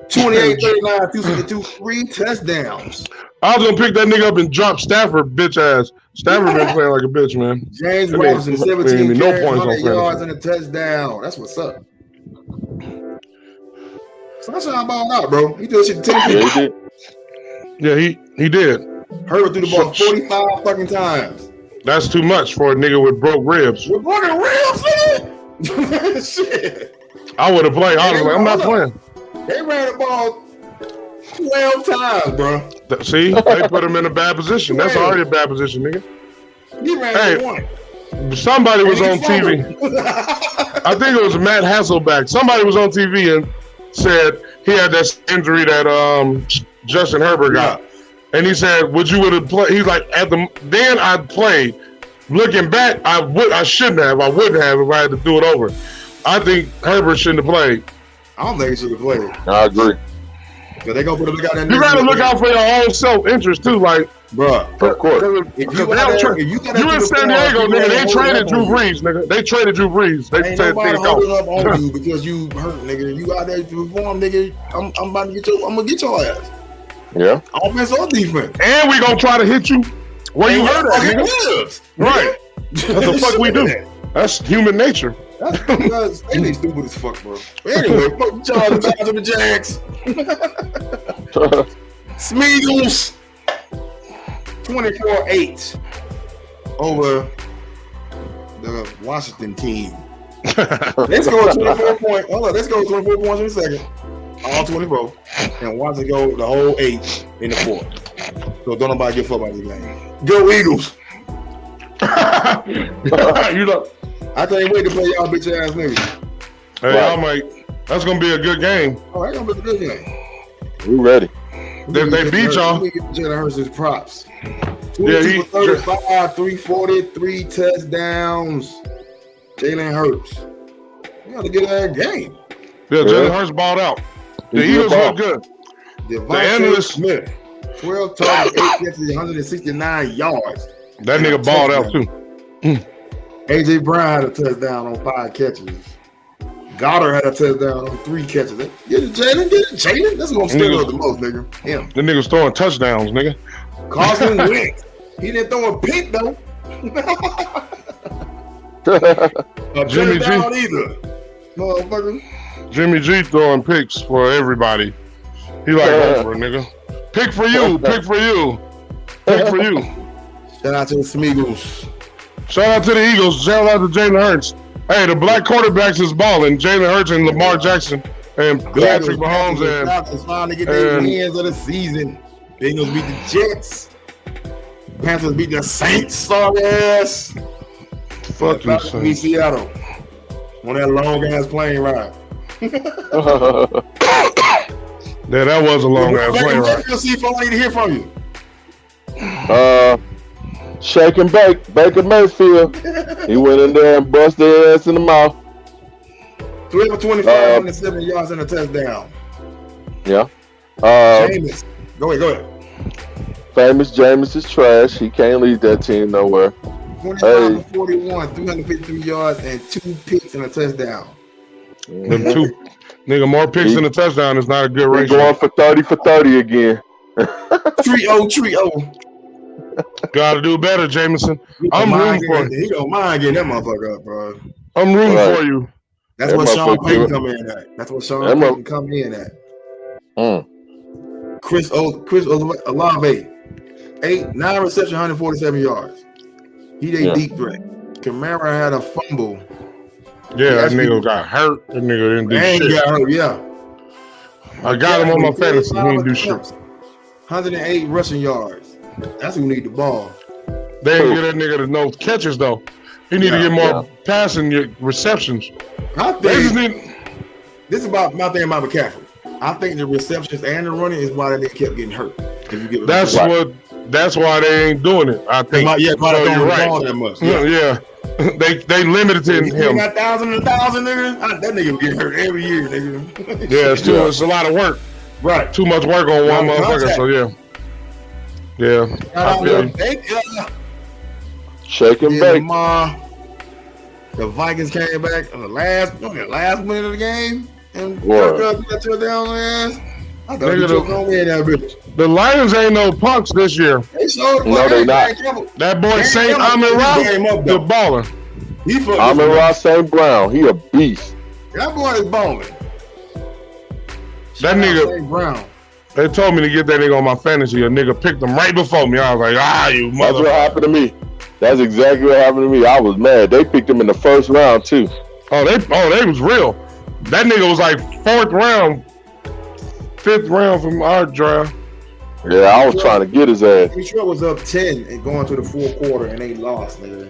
28, 39, 252, 3 touchdowns. I was gonna pick that nigga up and drop Stafford, bitch ass. Stafford been playing like a bitch, man. James Robinson, 17 carries, 100 yards and a touchdown. That's what's up. Sunshine balled out, bro. He did shit 10 people. Yeah, he did. Herbert threw the ball 45 fucking times. That's too much for a nigga with broke ribs. With broken ribs, nigga? Shit. I would have played. I was like, I'm not playing. They ran the ball 12 times, bro. See, they put him in a bad position. That's already a bad position, nigga. He ran one. Somebody was on TV. I think it was Matt Hasselbeck. Somebody was on TV and said he had that injury that Justin Herbert got. And he said, would you have played? He's like, then I played. Looking back, I shouldn't have. I wouldn't have if I had to do it over. I think Herbert shouldn't have played. I don't think he should have played. I agree. They gonna put a look out that. You gotta look out for your own self-interest too, like, bro. Of course. If you in San Diego, nigga, they traded Drew Brees, nigga. They traded Drew Brees. They ain't said nobody things holding up on you because you hurt, nigga. You out there to perform, nigga. I'm about to get your. I'm gonna get your ass. Yeah. Offense or defense. And we gonna try to hit you where you hurt at, nigga. Right. What the fuck we do? That's human nature. That's they stupid as fuck, bro. Anyway, fuck the Chargers, back to the Jags. Smeagol's 24-8 over the Washington team. Let's go 24 points. Hold on, let's go 24 points in a second. All 24. And Washington go the whole 8 in the 4th. So don't nobody give a fuck about this game. Go Eagles. You know, I can't wait to play y'all bitch ass niggas. Hey, y'all might. That's gonna be a good game. Oh, that's gonna be a good game. We ready. If they beat y'all, we get Jalen Hurts his props. Yeah, he 35, 340, 3 touchdowns. Jalen Hurts. You gotta get that game. Yeah, Jalen Hurts balled out. The Eagles look good. Devontae Smith, 12 targets, 8 catches, 169 yards. That nigga balled out too. AJ Brown had a touchdown on 5 catches. Goddard had a touchdown on 3 catches. Get it, Jalen. Get it, Jalen. That's what I'm scared of the most, nigga. Him. The nigga's throwing touchdowns, nigga. Carson Wentz. He didn't throw a pick though. Jimmy G. Either. Motherfucker. Jimmy G throwing picks for everybody. He like over, nigga. Pick for you. Pick for you. Pick for you. Shout out to the Smeagol's. Shout out to the Eagles. Shout out to Jalen Hurts. Hey, the black quarterbacks is balling. Jalen Hurts and Lamar Jackson and Patrick Mahomes and Falcons finally get their wins of the season. Bengals beat the Jets. Panthers beat the Saints. Sorry ass. Fuck you, Saints. Seattle on that long ass plane ride. Yeah, that was a long ass plane ride. I need to hear from you. Shake and bake, Baker Mayfield. He went in there and busted their ass in the mouth. 3 for 25, 107 yards and a touchdown. Yeah. Jameis. Go ahead. Famous Jameis is trash. He can't lead that team nowhere. 25 for 41, 353 yards and 2 picks and a touchdown. Them two, nigga, more picks than a touchdown is not a good ratio. Going for 30 for 30 again. Trio. Gotta do better, Jameson. I'm rooting for you. He don't mind getting that motherfucker up, bro. I'm rooting for you. That's what Sean Payton come in at. That's what Sean Payton come in at. Chris Olave, 9 receptions, 147 yards. He deep threat. Kamara had a fumble. Yeah, that nigga got hurt. That nigga didn't do shit. Got hurt, yeah. I got him on my fantasy. He didn't do shit. 108 rushing yards. That's who need the ball. They didn't get that nigga no catches though. He need to get more passing receptions. I think this is about my thing about McCaffrey. I think the receptions and the running is why they kept getting hurt. That's why they ain't doing it. I think. You're right. That much. Yeah. They limited him. Got 1,000 nigga. That nigga get hurt every year, nigga. Yeah, it's a lot of work. Right. Too much work on one motherfucker. So yeah. Shake and bake. The Vikings came back on the last minute of the game and got your down ass. I thought you took on that bitch. The Lions ain't no punks this year. No, they not. That boy St. Amon-Ra, the baller. Amon-Ra St. Brown, he a beast. That boy is balling. That nigga Brown. They told me to get that nigga on my fantasy. A nigga picked him right before me. I was like, you mother. That's what happened to me. That's exactly what happened to me. I was mad. They picked him in the first round too. They was real. That nigga was like 4th round, 5th round from our draft. Yeah, I was trying to get his ass. Detroit was up 10 and going to the 4th quarter and they lost, nigga.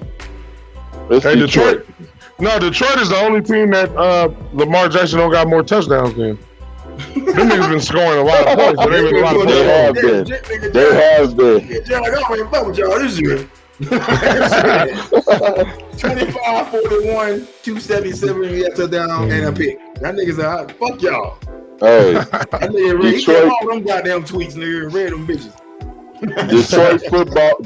Hey, Detroit. No, Detroit is the only team that Lamar Jackson don't got more touchdowns than. Them niggas been scoring a lot of points. They have been. Yeah, I ain't fuck with y'all this year. 25, 41, 277, he had a touchdown and a pick. That nigga's out. Fuck y'all. Hey, That nigga read. He Detroit- came all them goddamn tweets, nigga, and read them bitches.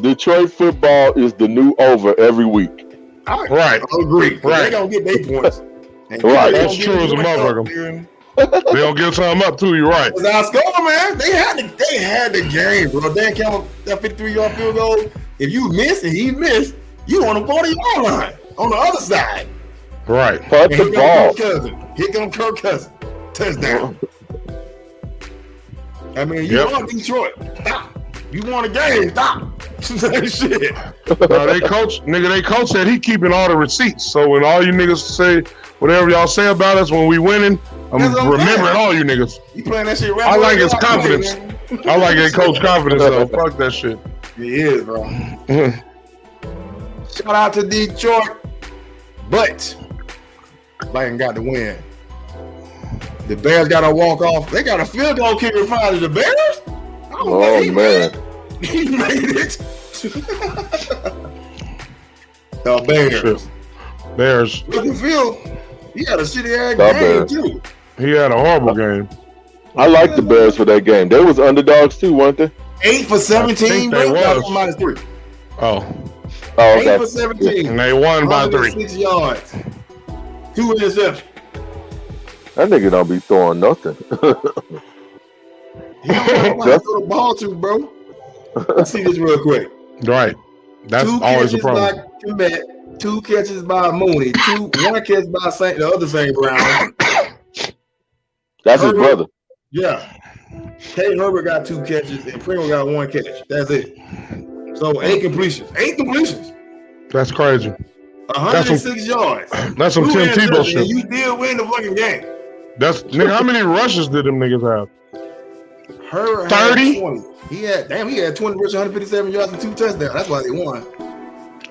Detroit football is the new over every week. Right. I agree. Right. They gonna get their points. Right. That's true as a motherfucker. They gonna give something up too. You're right. Cause I score, man. They had the game, bro. Dan Campbell, that 53-yard field goal. If you miss and he missed, you on the 40-yard line on the other side. Right. Punt the ball. Here come Kirk Cousins. Touchdown. I mean, you Yep. won Detroit. Stop. You won a game. Stop. Shit. They coach said he keeping all the receipts. So when all you niggas say whatever y'all say about us when we winning, I'm That's what I'm remembering saying. all you niggas. You playing that shit right? I like his confidence. I like that coach confidence though. Fuck that shit. He is, bro. Shout out to Detroit. But Biden got the win. The Bears got to walk off. They got a field goal kicker finally. The Bears? Oh, man. He made it. The Bears. Shit. Bears. Look at Phil. He had a shitty ass The game, Bears. too. He had a horrible game. I like the Bears for that game. They was underdogs too, weren't they? 8 for I 17, think bro. they was. -3. Oh. Oh, 8 okay. for 17. And they won by 3. 6 yards. 2 interceptions. That nigga don't be throwing nothing. He don't know how to throw the ball to, bro. Let's see this real quick. Right. That's 2 always a catches problem. by Komet, 2 catches by Mooney, 1 catch by the other St. Brown. That's his Herbert. brother. Yeah. Kate Herbert got 2 catches and Primo got 1 catch. That's it. So 8 completions. 8 completions. That's crazy. 106 yards. That's some 2 Tim Tebow interceptions, shit. and you still win the fucking game. That's nigga. How many rushes did them niggas have? Herbert 30? had 20. He had 20 rushes, 157 yards and 2 touchdowns. That's why they won.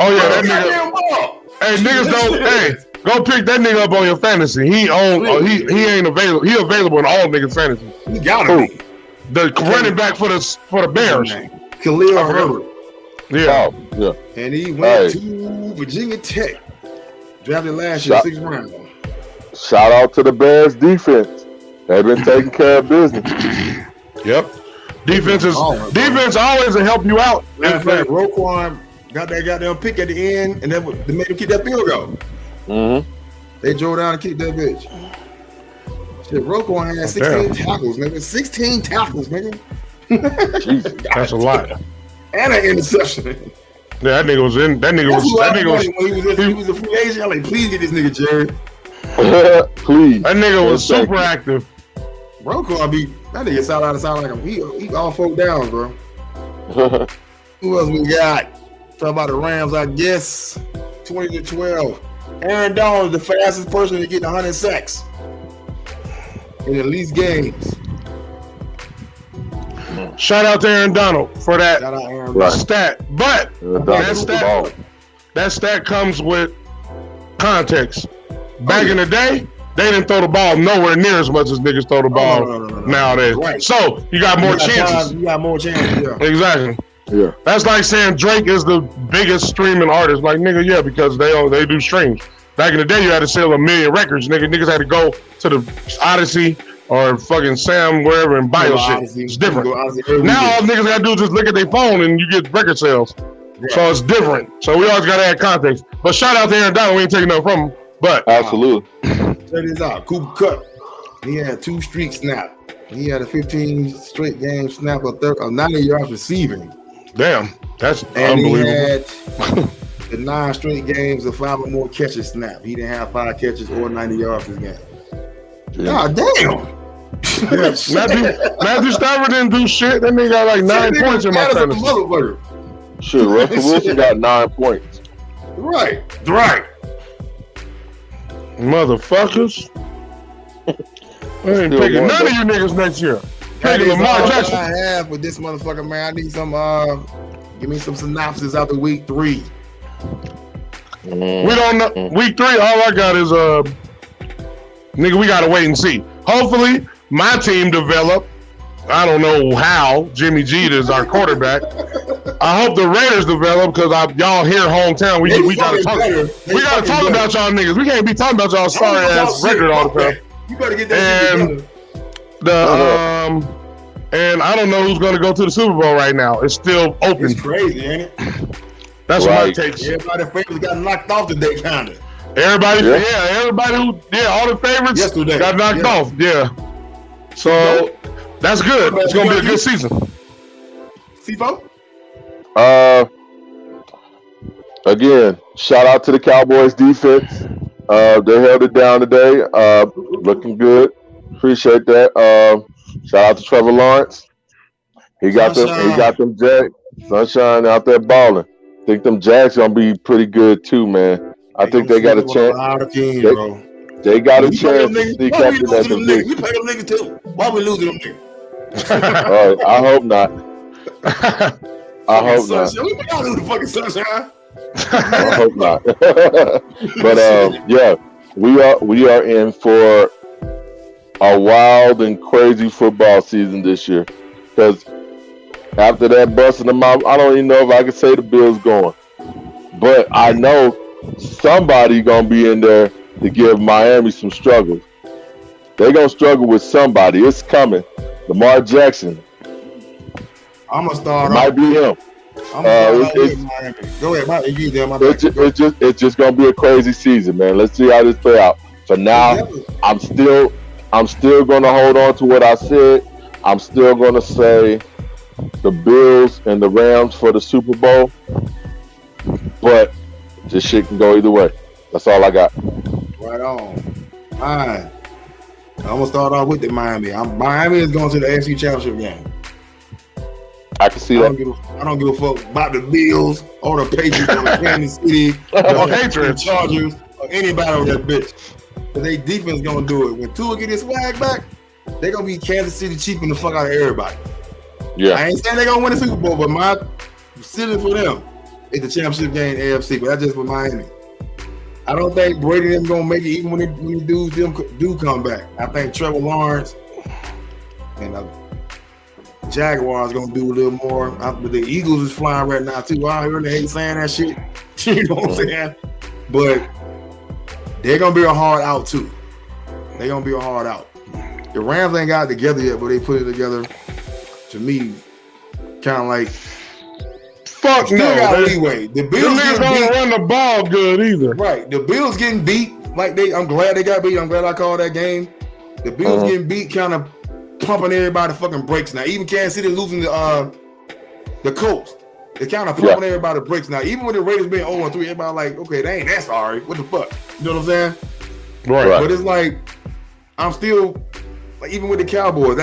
Oh yeah, that nigga. Goddamn ball. Hey, niggas don't. Hey, go pick that nigga up on your fantasy. He ain't available. He available in all niggas fantasy. You gotta be. The running back for the Bears. Khalil Herbert. Yeah. Oh, yeah. And he went Hey. to Virginia Tech. Drafted last year, 6th round. Shout out to the Bears defense. They've been taking care of business. Yep. Defense always will help you out. Matter of fact, Roquan got that goddamn pick at the end, and they made him kick that field goal. Mm-hmm. They drove down and kicked that bitch. Shit, Roquan had 16 tackles, nigga. 16 tackles, nigga. Jesus. That's a lot. And an interception. Yeah, that nigga was in. That nigga That's was. who That I nigga was. wanted when he was a free agent. I'm like, please get this nigga Jerry. Please. That nigga was Thank super you. active. Roquan be that nigga sound like him. He all 4 downs, bro. Who else we got? Talk about the Rams, I guess. 20-12. Aaron Donald is the fastest person to get 100 sacks in the least games. Shout out to Aaron Donald for that Shout out Aaron Right. stat. But that stat comes with context. Back in the day, they didn't throw the ball nowhere near as much as niggas throw the ball no. nowadays. Right. So you got more chances. You got more chances, yeah. Exactly. Yeah. That's like saying Drake is the biggest streaming artist. Like, nigga, yeah, because they do streams. Back in the day, you had to sell 1 million records. Niggas had to go to the Odyssey or fucking Sam, wherever, and buy your shit. It's different. Now all niggas gotta do is just look at their phone and you get record sales. Right. So it's different. So we always gotta add context. But shout out to Aaron Donald. We ain't taking nothing from him. But Absolutely. Check this out. Cooper Kupp. He had 2 streak snap. He had a 15 straight game snap of 90 yards receiving. damn, that's And unbelievable. he had the 9 straight games of 5 or more catches snap. He didn't have 5 catches or 90 yards this game. God damn. Yeah, Matthew Stafford didn't do shit. That nigga got like 9 points in my fantasy. Shit, Russell Wilson got 9 points. Right. Motherfuckers. I ain't Still picking won, none though. of you niggas next year. That Picking is Lamar all Jackson. I have with this motherfucker, man. I need some give me some synopsis after week 3. We don't know. Week 3, all I got is nigga, we gotta wait and see. Hopefully, my team develop. I don't know how. Jimmy G is our quarterback. I hope the Raiders develop because y'all here hometown. We gotta talk. We gotta talk about y'all niggas. We can't be talking about y'all sorry ass record all the time. You better get that shit together. And I don't know who's going to go to the Super Bowl right now. It's still open. It's crazy, ain't it? That's what my take. Everybody favorites got knocked off today, kind of. Everybody who, all the favorites yesterday got knocked off. Yeah. So that's good. It's going to be a good season. C-Fo? Again, shout out to the Cowboys defense. They held it down today. Looking good. Appreciate that. Shout out to Trevor Lawrence. He got them Jags. Sunshine out there balling. Think them Jags gonna be pretty good too, man. I think they got a chance. They got a chance to sneak up in that division. We play them niggas too. Why we losing them niggas? I hope not. I hope not. We gotta lose the fucking Sunshine. I hope not. But yeah, we are in for a wild and crazy football season this year. Because after that busting them out, I don't even know if I can say the Bills going. But I know somebody gonna be in there to give Miami some struggles. They're gonna struggle with somebody. It's coming. Lamar Jackson. I'm gonna start. Might be him. Go ahead, it's just gonna be a crazy season, man. Let's see how this play out. For now, I'm still gonna hold on to what I said. I'm still gonna say the Bills and the Rams for the Super Bowl. But this shit can go either way. That's all I got. Right on. All right. I'm gonna start off with the Miami. Miami is going to the AFC Championship game. I can see that. I don't give a fuck about the Bills or the Patriots or the Kansas City or the Chargers or anybody on that bitch. Because they defense gonna do it. When Tua get his swag back, they gonna be Kansas City cheaping the fuck out of everybody. Yeah. I ain't saying they gonna win the Super Bowl, but my ceiling for them is the championship game AFC. But that's just for Miami. I don't think Brady them gonna make it even when the dudes do come back. I think Trevor Lawrence and Jaguars gonna do a little more. But the Eagles is flying right now too. I really hate saying that shit. You know what I'm saying? But they're gonna be a hard out too. They're gonna be a hard out. The Rams ain't got it together yet, but they put it together. To me, kind of like fuck no. Got leeway. The Bills don't run the ball good either. Right. The Bills getting beat. I'm glad they got beat. I'm glad I called that game. The Bills getting beat, kind of pumping everybody fucking breaks now. Even Kansas City losing the Colts. They kind of pumping everybody breaks now. Even with the Raiders being 0-3, everybody like, okay, they ain't that sorry. What the fuck? You know what I'm saying? Right. But it's like, I'm still, like, even with the Cowboys,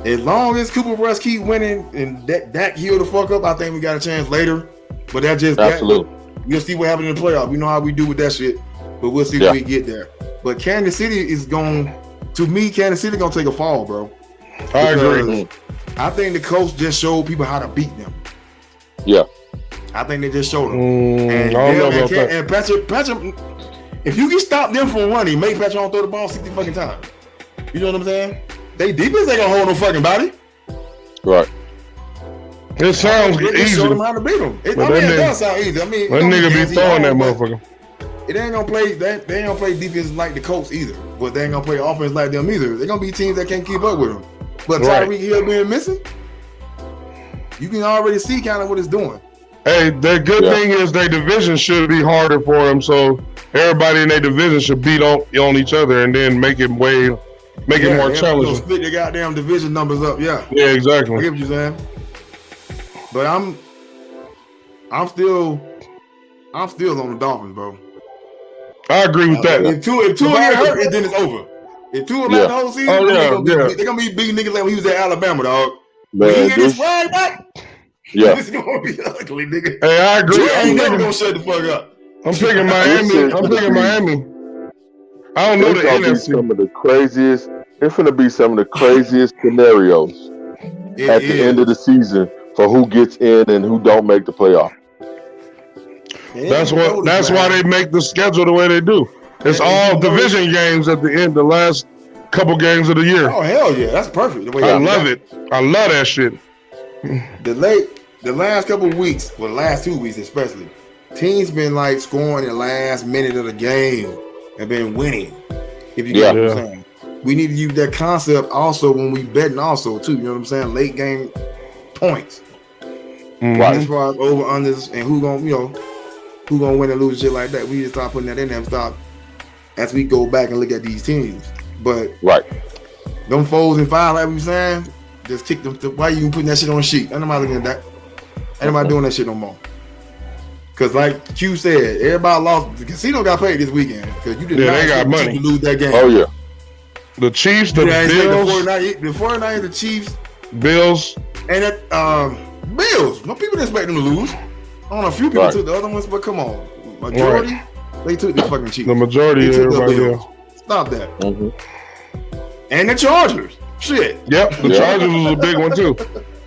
as long as Cooper Rush keep winning and Dak heal the fuck up, I think we got a chance later. But that just absolutely. We'll see what happens in the playoff. We know how we do with that shit, but we'll see when we get there. But Kansas City is going. To me, Kansas City gonna take a fall, bro. I agree. I think the Colts just showed people how to beat them. Yeah. I think they just showed them. And Patrick, if you can stop them from running, make Patrick on throw the ball 60 fucking times. You know what I'm saying? They defense ain't gonna hold no fucking body. Right. It sounds easy. Show them how to beat them. It does sound easy. I mean, that nigga be throwing that motherfucker. It ain't gonna play. They ain't gonna play defense like the Colts either. But they ain't gonna play offense like them either. They're gonna be teams that can't keep up with them. But Tyreek Hill being missing, you can already see kind of what it's doing. Hey, the good thing is their division should be harder for them. So everybody in their division should beat on each other and then make it more challenging. Split the goddamn division numbers up. Yeah. Yeah, exactly. I get what you're saying. But I'm still on the Dolphins, bro. I agree with that. If Tua get hurt, then it's over. If Tua back the whole season, they're gonna be beating niggas like when he was at Alabama, dog. Man, when he get his flag back, it's gonna be ugly, nigga. Hey, I agree. I ain't never gonna shut the fuck up. I'm picking Miami. I don't know the NFC. It's gonna be some of the craziest scenarios at the end of the season for who gets in and who don't make the playoff. That's why they make the schedule the way they do. It's all division games at the end, the last couple games of the year. Oh hell yeah, that's perfect. I love it. I love that shit. The last couple of weeks, well, the last 2 weeks especially, teams been like scoring in the last minute of the game and been winning. If you get what I'm saying. we need to use that concept also when we betting also too. You know what I'm saying? Late game points. Right. As far as over unders and who gonna win and lose shit like that. We need to start putting that in there and start as we go back and look at these teams. But them 4s and 5, like we saying, just kick them. Why you even putting that shit on a sheet? Ain't nobody looking at that. Ain't nobody doing that shit no more. Cause like Q said, everybody lost. The casino got paid this weekend. Cause you did not they got money to lose that game. Oh yeah. The Chiefs, the Bills, the 49ers, the Chiefs, Bills, and that Bills. No people didn't expect them to lose. I don't know, a few people took the other ones, but come on, majority they took the fucking Chiefs. The majority of everybody. Stop that. And the Chargers. Shit. Yep, the Chargers was a big one too.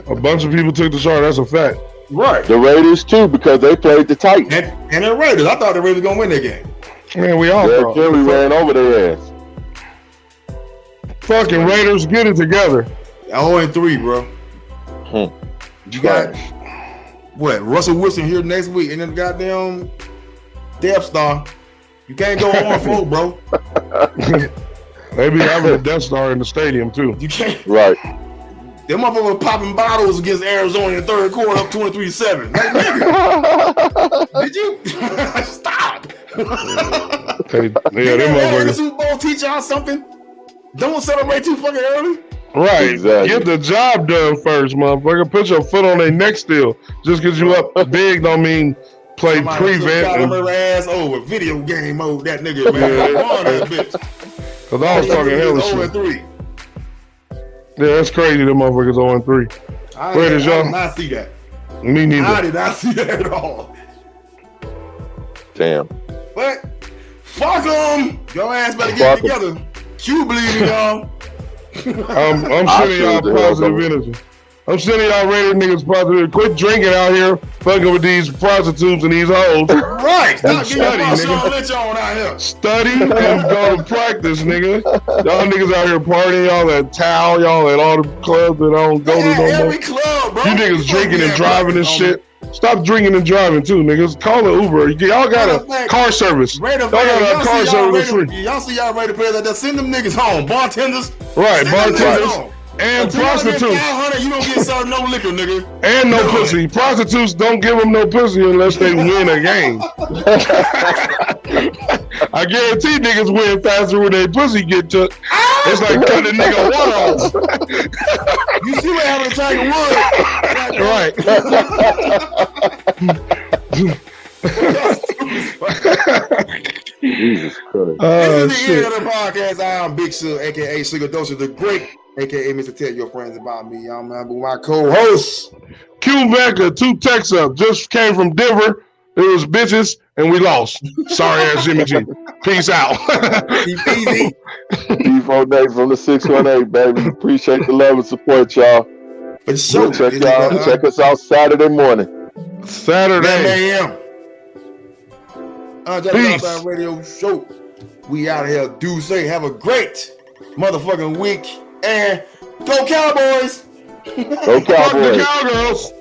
A bunch of people took the Chargers. That's a fact. Right. The Raiders too, because they played the Titans. And the Raiders. I thought the Raiders were gonna win that game. Man, we all thought. We ran over their ass. Fucking Raiders, get it together. 0-3, bro. You got what? Russell Wilson here next week, and then goddamn Death Star. You can't go 0-4, bro. They be having a Death Star in the stadium too. You can't. Right. Them motherfuckers popping bottles against Arizona in the third quarter, up 23-7. Like, nigga, did you stop? Them motherfuckers. The Super Bowl teach y'all something. Don't celebrate too fucking early. Right. Exactly. Get the job done first, motherfucker. Put your foot on their neck still. Just because you up big don't mean play prevent. Her ass over video game mode. That nigga, man. That bitch. Cause I was talking hella shit. 0-3. Yeah, that's crazy. Them motherfuckers 0-3. I did not see that. Me neither. I did not see that at all. Damn. But fuck them. Your ass better get it together. Q believe in y'all. I'm sending y'all positive energy. I'm sending y'all Raider niggas positive. Quit drinking out here, fucking with these prostitutes and these hoes. Right. Stop study, nigga. Study and go to practice, nigga. Y'all niggas out here partying, y'all at Tao, y'all at all the clubs that I don't go to no more. Every club, bro. You niggas drinking and driving and shit. Stop drinking and driving too, niggas. Call an Uber. Y'all got a car service. Y'all got a car service free. Y'all see y'all Raider players that send them niggas home. Bartenders. Right, bartenders. And prostitutes. You don't get served no liquor, nigga. And no pussy. Prostitutes don't give them no pussy unless they win a game. I guarantee niggas win faster when they pussy get took. It's like cutting a nigga one off. You see what happened to Tiger Right. Jesus Christ. This is the end of the podcast. I'm Big Sug, aka Sugar Dosha the Great, aka Mr. Tell Your Friends About Me. I'm with my co-host Q Becca, 2 texts up. Just came from Denver. It was bitches and we lost. Sorry ass Jimmy G. Peace out. Easy. D4 Day from the 618, baby. Appreciate the love and support, y'all. For sure. Check us out Saturday morning. Saturday. 11 a.m. UnDrafted Radio Show. We out of here. Do say have a great motherfucking week and go Cowboys. Go Cowboys. Fuck the Cowgirls.